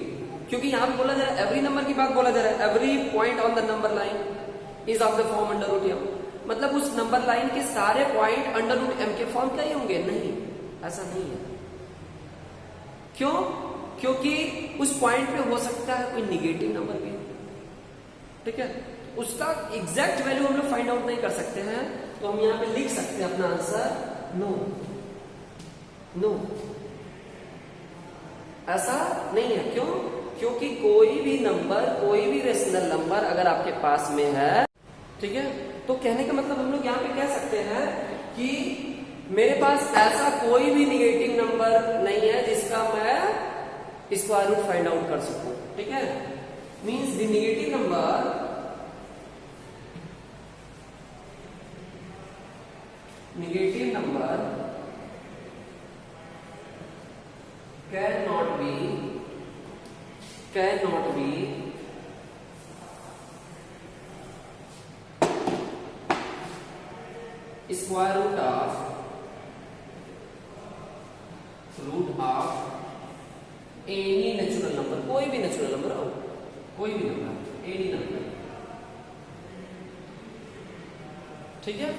क्योंकि यहां पे बोला जा रहा है एवरी नंबर की बात बोला जा रहा है, every point on the number line is of the form under root m, मतलब उस नंबर लाइन के सारे पॉइंट अंडर रूट m के फॉर्म का ही होंगे, नहीं, ऐसा नहीं है। क्यों? क्योंकि उस पॉइंट पे हो सकता है कोई निगेटिव नंबर भी, ठीक है, उसका एग्जैक्ट वैल्यू हम लोग फाइंड आउट नहीं कर सकते हैं, तो हम यहां पे लिख सकते हैं अपना आंसर नो, नो, ऐसा नहीं है। क्यों? क्योंकि कोई भी नंबर, कोई भी रेशनल नंबर अगर आपके पास में है, ठीक है, तो कहने का मतलब हम लोग यहां पे कह सकते हैं कि मेरे पास ऐसा कोई भी निगेटिव नंबर नहीं है जिसका मैं स्क्वायर रूट फाइंड आउट कर सकूं, ठीक है। Means the negative number cannot be square root of any natural number, कोई भी नेचुरल नंबर हो, कोई भी नंबर, एनी नंबर, ठीक है।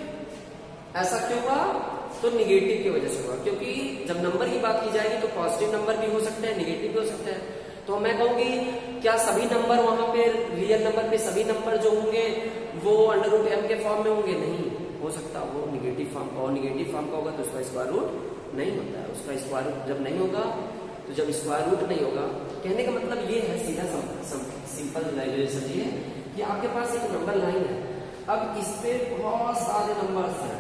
ऐसा क्यों हुआ? तो निगेटिव की वजह से हुआ, क्योंकि जब नंबर की बात की जाएगी तो पॉजिटिव नंबर भी हो सकता है, निगेटिव भी हो सकता है। तो मैं कहूंगी क्या सभी नंबर वहां पे रियल नंबर पे सभी नंबर जो होंगे वो अंडर रूट m के फॉर्म में होंगे? नहीं हो सकता, वो निगेटिव फॉर्म का, और निगेटिव फॉर्म का होगा तो उसका स्क्वायर रूट नहीं होता है। उसका स्क्वायर रूट जब नहीं होगा, तो जब स्क्वायर रूट नहीं होगा, कहने का मतलब ये है, सीधा सिंपल रियलाइजेशन ये कि आपके पास एक नंबर लाइन है, अब इस पे बहुत सारे नंबर्स हैं,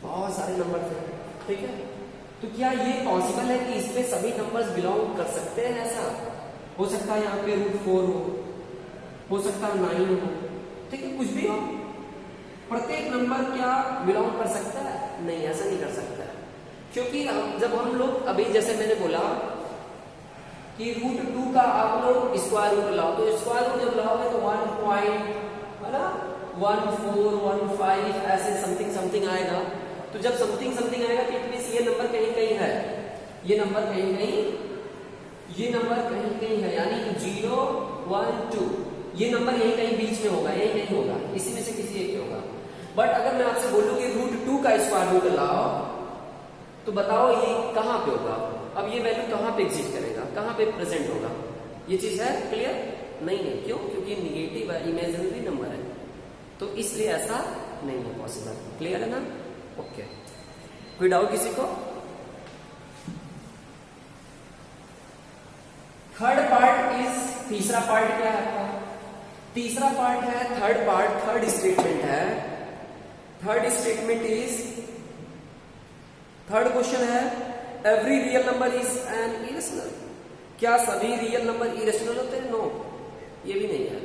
बहुत सारे नंबर्स हैं, ठीक है, तो क्या ये पॉसिबल है कि इसमें सभी नंबर्स बिलोंग कर सकते हैं? ऐसा हो सकता है यहाँ पे √4 हो सकता है 9 हो, ठीक है, कुछ भी हो, प्रत्येक नंबर क्या बिलोंग कर सकता है? नहीं, ऐसा नहीं कर सकता है, क्योंकि जब हम लोग अभी जैसे मैंने बोला कि √2 का आप लोग स्क्वायर रूट लाओ, तो स्क्वायर रूट जब लाओगे तो 1.1415 ऐसे समथिंग समथिंग आएगा। तो जब समथिंग समथिंग आएगा तो इट मींस ये नंबर कहीं कहीं है, ये नंबर कहीं कहीं, ये नंबर कहीं कहीं है, यानी 0 1 2 ये नंबर यहीं कहीं बीच में होगा, यही कहीं होगा, इसी में से किसी एक होगा। बट अगर मैं आपसे बोलूं कि √2 का स्क्वायर रूट लाओ, तो बताओ ये कहां पे होगा? अब ये वैल्यू कहां पे एग्जिस्ट करेगा, कहां पे प्रेजेंट होगा? ये चीज है क्लियर? नहीं है। क्यों? क्योंकि निगेटिव है, इमेजिनरी नंबर है, तो इसलिए ऐसा नहीं है पॉसिबल। क्लियर है ना? ओके, कोई डाउट किसी को? थर्ड पार्ट इज, तीसरा पार्ट क्या है आपका? तीसरा पार्ट है थर्ड पार्ट, थर्ड स्टेटमेंट है। Third statement is, third question है every real number is an irrational. क्या सभी रियल नंबर इरेशनल होते हैं? नो, ये भी नहीं है।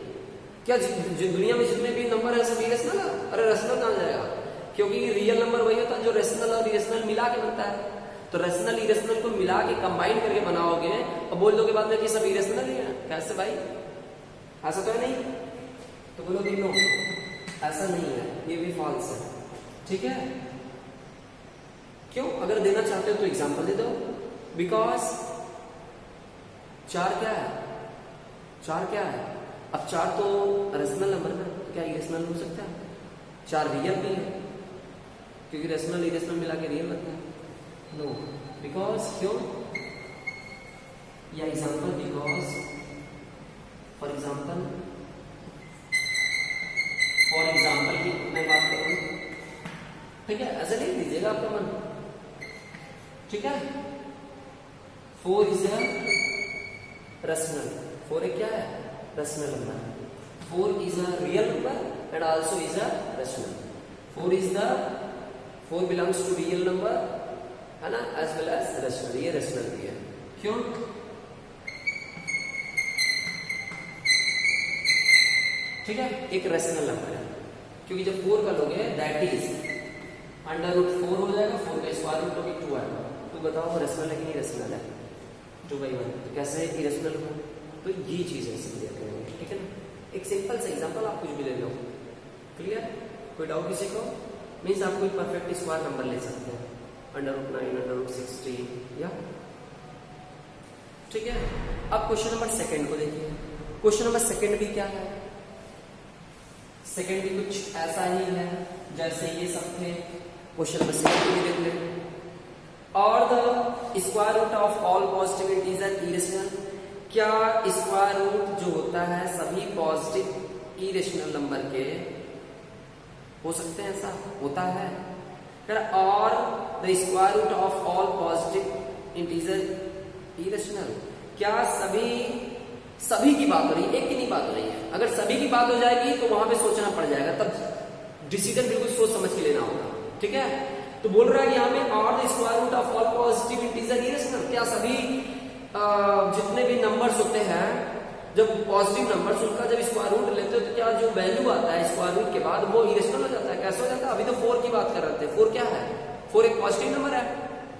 क्या दुनिया में जितने भी नंबर है सब इरेशनल है? अरे रेशनल कहां जाएगा, क्योंकि रियल नंबर वही होता है जो रेशनल और इरेशनल मिला के बनता है। तो रेशनल इरेशनल को मिला के कंबाइन करके बनाओगे और बोल दोगे बाद में कि सब इरेशनल ही है, कैसे भाई? ऐसा तो है नहीं, तो बोलोगे नो, ऐसा नहीं है, ये भी फॉल्स है, ठीक है। क्यों? अगर देना चाहते हो तो एग्जांपल दे दो। बिकॉज 4 क्या है? 4 क्या है? अब 4 तो रेशनल नंबर है, तो क्या इरेशनल हो सकता है? 4 रियल भी है, क्योंकि रेशनल इरेशनल मिला के रियल बनता है। नो, बिकॉज क्यों? या एग्जांपल बिकॉज, फॉर एग्जांपल की मैं बात करूं, ठीक है, ऐसा लिख दीजिएगा आपका मन, ठीक है। 4 इज अ रेशनल, 4 एक क्या है? Rational number. 4 is a real number and also is a rational. 4 belongs to real number, है ना, एज वेल एज रेशनल, ये रेशनल भी है। क्यों? ठीक है, एक रेशनल नंबर है, क्योंकि जब 4 का लोगे दैट इज √4 हो जाएगा, 4 का स्क्वायर रूट लोगे 2 आएगा। तो बताओ रेशनल है कि नहीं रेशनल है? 2/1, तो कैसे इरेशनल हो? तो ये चीज है, इसलिए करेंगे, ठीक है ना। एक सिंपल सा एग्जांपल, आप कुछ भी ले लो। क्लियर? कोई डाउट किसी को? मीन्स आप कोई परफेक्ट स्क्वायर नंबर ले सकते हैं, √9, √16 या ठीक है। अब क्वेश्चन नंबर सेकंड को देखिए। क्वेश्चन नंबर सेकंड भी क्या है? सेकंड भी कुछ ऐसा ही है जैसे ये सब थे। क्वेश्चन नंबर सेकंड भी देख लें। और the square root of all positive integer irrational, क्या स्क्वायर रूट जो होता है सभी पॉजिटिव इरेशनल नंबर के हो सकते हैं? ऐसा होता है। और the square root of all positive integer irrational, क्या सभी की बात हो रही है, एक की नहीं बात हो रही है। अगर सभी की बात हो जाएगी तो वहां पे सोचना पड़ जाएगा, तब डिसीजन बिल्कुल सोच समझ के लेना होगा, ठीक है। तो बोल रहा है यहाँ में और the square root of all positive integer irrational, क्या सभी जितने भी नंबर्स होते हैं, जब पॉजिटिव नंबर्स उनका जब स्क्वायर रूट लेते हो तो क्या जो वैल्यू आता है स्क्वायर रूट के बाद वो इरेशनल हो जाता है? कैसे हो जाता है? अभी तो 4 की बात कर रहे थे। 4 क्या है? 4 एक पॉजिटिव नंबर है,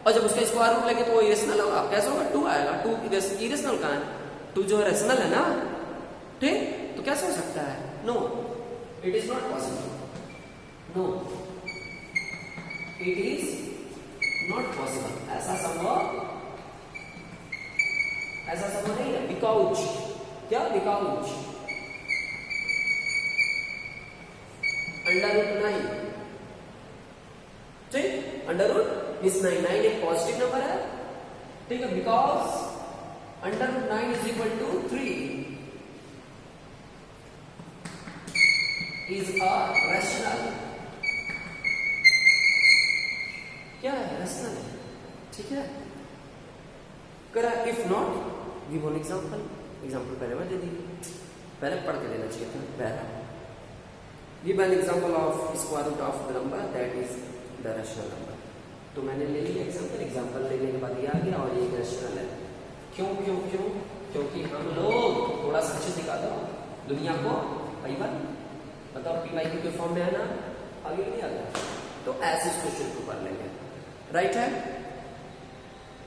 और जब उसका स्क्वायर रूट लेंगे तो वो इरेशनल होगा। कैसे होगा? 2 आएगा। 2 इरेशनल कहाँ है? 2 जो है रेशनल है ना, ठीक। तो कैसे हो सकता है? No, it is not possible. No, it is not possible. ऐसा संभव नहीं है। बिकॉज क्या? बिकॉज √9, ठीक, √9 एक पॉजिटिव नंबर है, ठीक है। Because √9 is equal to 3 is a rational, क्या है? रैशनल है, ठीक है। करा if not give one example पहले मैं दे दी, पहले पढ़ के देना चाहिए था। पहला give an example of square root of the number that is the rational number. तो मैंने ले लिया एग्जांपल लेने के बाद ये आ गया और ये रैशनल है। क्यों? क्योंकि हम लोग थोड़ा सा अच्छे सिखा दो दुनिया को। भाई बताओ PYQ के फॉर्म में है ना, आगे नहीं आ गया तो ऐसे इस क्वेश्चन को कर लेंगे, राइट है।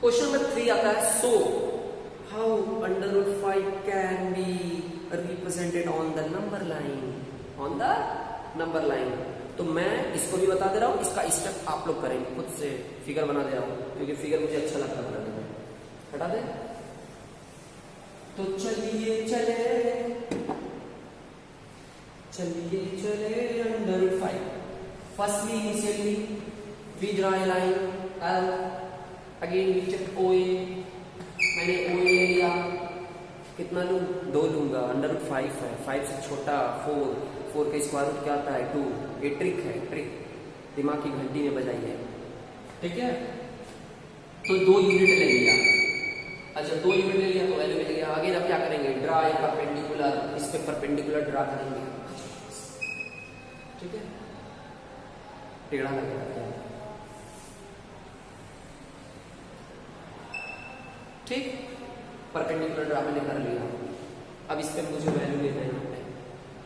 क्वेश्चन नंबर 3 आता है, so how √5 can be represented on the number line. तो मैं इसको भी बता दे रहा हूं, इसका स्टेप आप लोग करेंगे खुद से। फिगर बना दे रहा हूं क्योंकि फिगर मुझे अच्छा लगता है बनाने में। हटा दे। तो चलिए √5। Firstly initially we draw a line L, again we check OA। मैंने OA ले लिया, कितना लूं? 2 लूंगा। √5 है, 5 से छोटा 4 का स्क्वायर रूट क्या आता है? 2। ये ट्रिक है, दिमाग की घंटी में बजाइए, ठीक है। तो 2 यूनिट ले लिया। अच्छा 2 यूनिट ले लिया तो वैल्यू मिल गया। आगे अब क्या करेंगे? ड्रा ए परपेंडिकुलर, इस पे परपेंडिकुलर ड्रा करेंगे, ठीक है। टेढ़ा लगेगा, ठीक। परपेंडिकुलर ड्रा मैंने कर लिया। अब इस पे मुझे वैल्यू लेना है यहाँ पे,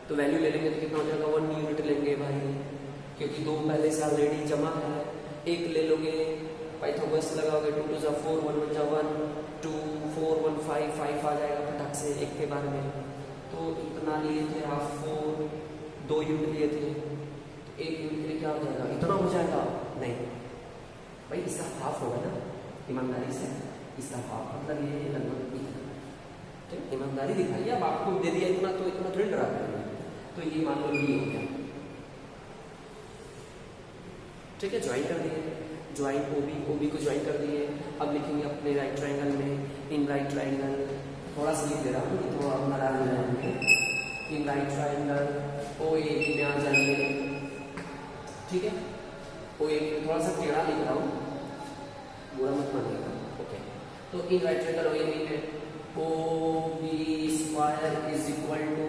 तो वैल्यू ले लेंगे तो कितना हो जाएगा? 1 यूनिट लेंगे भाई, क्योंकि 2 पहले से ऑलरेडी जमा है। 1 ले लोगे, पाइथागोरस लगाओगे, 2 2 4 1 1 1 2 4 1 5 आ जाएगा फटाक से 1 के बारे में। तो इतना लिए थे आप 4, 2 यूनिट लिए थे, तो 1 यूनिट के लिए क्या हो जाएगा? इतना हो जाएगा? नहीं भाई, इसका हाफ होगा ना, ईमानदारी से इसका हाफ, मतलब ये लगभग इतना, ठीक। ईमानदारी दिखाइए। अब आपको दे दिया इतना तो इतना थोड़ी ड्रा करेंगे, तो ये मान लो ये हो गया, ठीक है। ज्वाइन कर दिए, ज्वाइन OB को ज्वाइन कर दिए। अब लिखेंगे अपने राइट ट्रायंगल में, इन राइट ट्रायंगल, थोड़ा सा लिख दे रहा हूँ तो आप मरा जाएंगे। इन राइट ट्रायंगल OAB में आ जाइए, ठीक है। OAB में थोड़ा सा टेढ़ा लिख रहा हूँ, बुरा मत मानिएगा, ओके। तो इन राइट ट्रायंगल OAB में OB square is equal to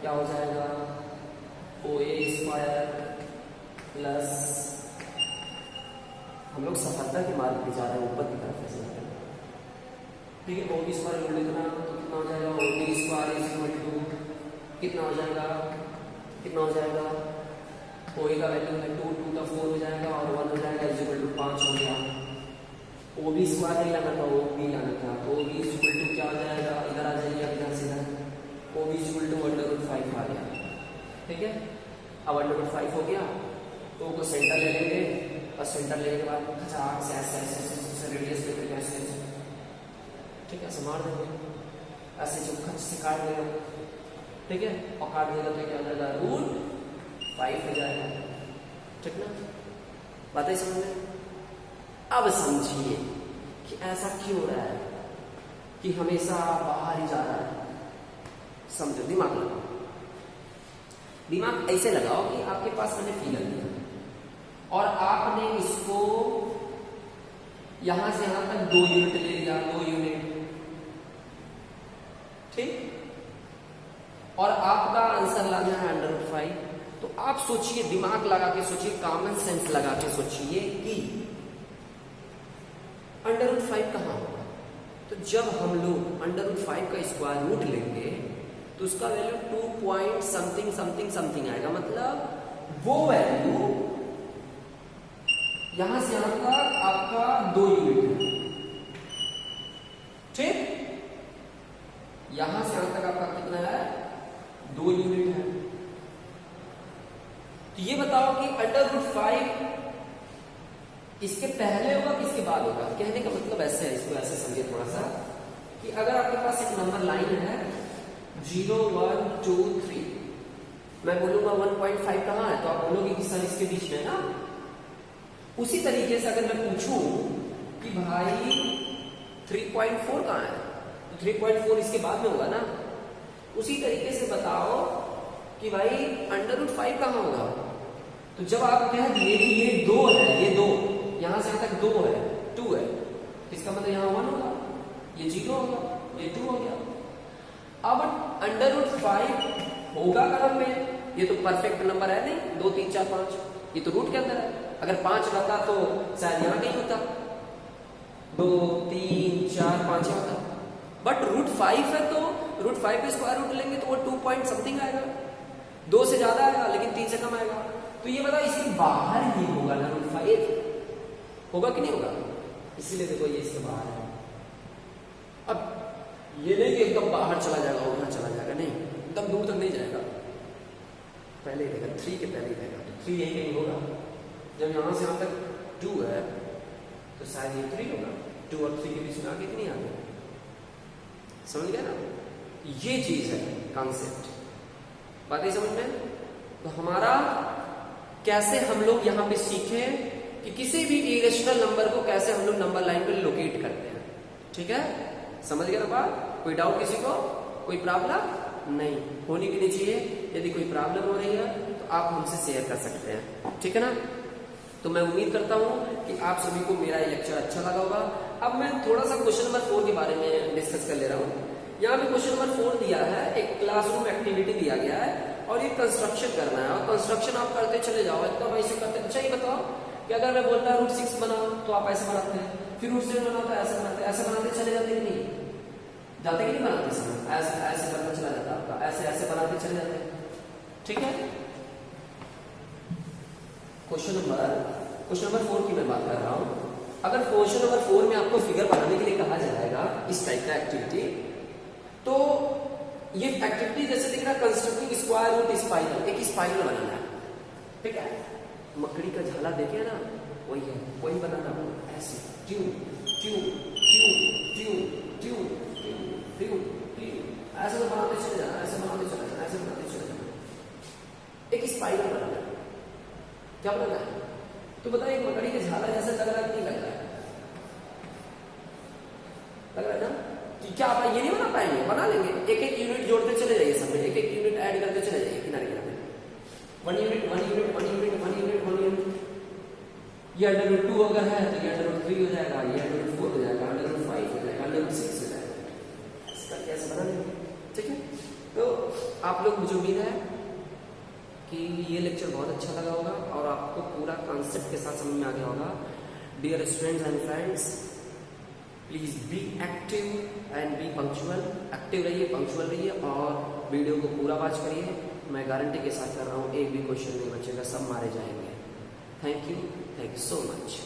क्या हो जाएगा? OA स्क्वायर प्लस, हम लोग सफलता के मार्ग पे जा रहे हैं, ऊपर की तरफ ऐसे, ठीक है। OB स्क्वायर बोल देना तो कितना हो जाएगा? OB square is equal to कितना हो जाएगा? OA का वैल्यू है 2, 2 का 4 हो जाएगा और 1 हो जाएगा, इज इक्वल टू 5 हो गया। OB स्क्वायर नहीं लाना था, OB लाना था। तो OB इज इक्वल टू क्या हो जाएगा? इधर आ जाइए, इधर से इधर, OB इज इक्वल टू √5 आ गया, ठीक है। अब √5 हो गया, तो को सेंटर ले लेंगे और सेंटर लेने के बाद खचाक से ऐसे ऐसे ऐसे रेडियस पे ऐसे ऐसे, ठीक है, ऐसे मार देंगे, ऐसे जो खच से काट देगा, ठीक है, और काट देगा तो क्या हो जाएगा, √5 हो जाएगा, ठीक ना, बातें समझ में। अब समझिए कि ऐसा क्यों हो रहा है कि हमेशा बाहर ही जा रहा है। समझो, दिमाग लगाओ, दिमाग ऐसे लगाओ कि आपके पास मैंने फिगर दिया और आपने इसको यहां से यहां तक 2 यूनिट ले लिया, 2 यूनिट, ठीक, और आपका आंसर लाना है √5। तो आप सोचिए, दिमाग लगा के सोचिए, कॉमन सेंस लगा के सोचिए कि √5 कहां होगा। तो जब हम लोग √5 का स्क्वायर रूट लेंगे तो उसका value 2 point something something something आएगा, मतलब वो वैल्यू यहां से यहां तक आपका 2 यूनिट है, ठीक, यहां से यहां तक आपका कितना है, 2 यूनिट है। तो ये बताओ कि √5 इसके पहले होगा कि इसके बाद होगा। कहने का मतलब ऐसे है, इसको ऐसे समझिए थोड़ा सा, कि अगर आपके पास एक नंबर लाइन है 0 1 2 3, मैं बोलूंगा 1.5 कहां है, तो आप बोलोगे कि सर इसके बीच में ना। उसी तरीके से अगर मैं पूछूं कि भाई 3.4 कहां है, तो 3.4 इसके बाद में होगा ना। उसी तरीके से बताओ कि भाई √5 कहां होगा। तो जब आप कह दिए कि ये 2 है, ये 2 यहां से यहां तक 2 है, 2 है, इसका मतलब यहां 1 होगा, ये 0 होगा, ये 2 हो गया। अब √5 होगा कहां में, ये तो परफेक्ट नंबर है नहीं, 2 3 4 5, ये तो रूट के अंदर है। अगर 5 रहता तो शायद यहां कहीं होता, 2 3 4 5 होता, बट √5 है तो √5 पे स्क्वायर रूट लेंगे तो वो 2 पॉइंट समथिंग आएगा, 2 से ज्यादा आएगा लेकिन 3 से कम आएगा। तो ये बताओ इसके बाहर ही होगा ना √5, होगा कि नहीं होगा, इसीलिए देखो ये इसके बाहर है। अब ये नहीं कि एकदम बाहर चला जाएगा, वहां चला जाएगा, नहीं, एकदम दूर तक नहीं जाएगा, पहले ही रहेगा, 3 के पहले ही रहेगा, तो 3 यही कहीं होगा। जब यहां से यहां तक 2 है तो शायद ये 3 होगा, 2 और 3 के बीच में आगे कि नहीं आगे, समझ गया ना। ये चीज है कॉन्सेप्ट, बातें समझ में। तो हमारा कैसे हम लोग यहाँ पे सीखे कि किसी भी इरेशनल नंबर को कैसे हम लोग नंबर लाइन पे लोकेट करते हैं, ठीक है, समझ गया ना बात। कोई डाउट किसी को, कोई प्रॉब्लम नहीं होनी भी नहीं चाहिए। यदि कोई प्रॉब्लम हो रही है तो आप हमसे शेयर कर सकते हैं, ठीक है ना। तो मैं उम्मीद करता हूं कि आप सभी को मेरा ये लेक्चर अच्छा लगा होगा। अब मैं थोड़ा सा क्वेश्चन नंबर 4 के बारे में डिस्कस कर ले रहा हूँ। यहाँ पे क्वेश्चन नंबर 4 दिया है, एक क्लासरूम एक्टिविटी दिया गया है और ये कंस्ट्रक्शन करना है, और कंस्ट्रक्शन आप करते चले जाओ, एकदम ऐसे करते। अच्छा ये बताओ कि अगर मैं बोलता √6 बनाओ तो आप ऐसे बनाते हैं, फिर √7 बनाओ तो ऐसे बनाते, ऐसे बनाते चले जाते कि नहीं जाते, कि नहीं बनाते समय, ऐसे ऐसे बनता चला जाता आपका, ऐसे ऐसे बनाते चले जाते, ठीक है। क्वेश्चन नंबर 4 की मैं बात कर रहा हूं। अगर क्वेश्चन नंबर 4 में आपको फिगर बनाने के लिए कहा जाएगा इस टाइप का एक्टिविटी, तो ये एक्टिविटी जैसे दिख रहा है कंस्ट्रक्टिंग स्क्वायर रूट स्पाइरल, एक स्पाइरल बनाना है, ठीक है। मकड़ी का झाला देखे ना, वही है, वही बनाना है, ऐसे tube tube tube tube tube tube tube tube ऐसे बनाते चले जाना, ऐसे बनाते चले जाना, ऐसे बनाते चले जाना, एक स्पाइरल बनाना है। क्या बनाना है तो बताइए, मकड़ी के झाला जैसा लग रहा है कि नहीं लग रहा है, लग रहा है ना। कि क्या आप ये नहीं बना पाएंगे, बना लेंगे, एक एक यूनिट जोड़ते चले जाइए, सब में एक एक यूनिट ऐड करते चले जाइए किनारे किनारे, 1 unit 1 unit 1 unit 1 unit 1 unit. ये √2 अगर है तो ये √3 हो जाएगा, ये √4 हो जाएगा, √5 हो जाएगा, √6 हो जाएगा, इसका कैसे बना लेंगे, ठीक है। तो आप लोग, मुझे उम्मीद है कि ये लेक्चर बहुत अच्छा लगा होगा और आपको पूरा कॉन्सेप्ट के साथ समझ में आ गया होगा। Dear students and friends, please be active and be punctual. Active रहिए, पंक्चुअल रहिए और वीडियो को पूरा वॉच करिए। मैं गारंटी के साथ कर रहा हूँ, एक भी क्वेश्चन नहीं बचेगा, सब मारे जाएंगे। Thank you so much.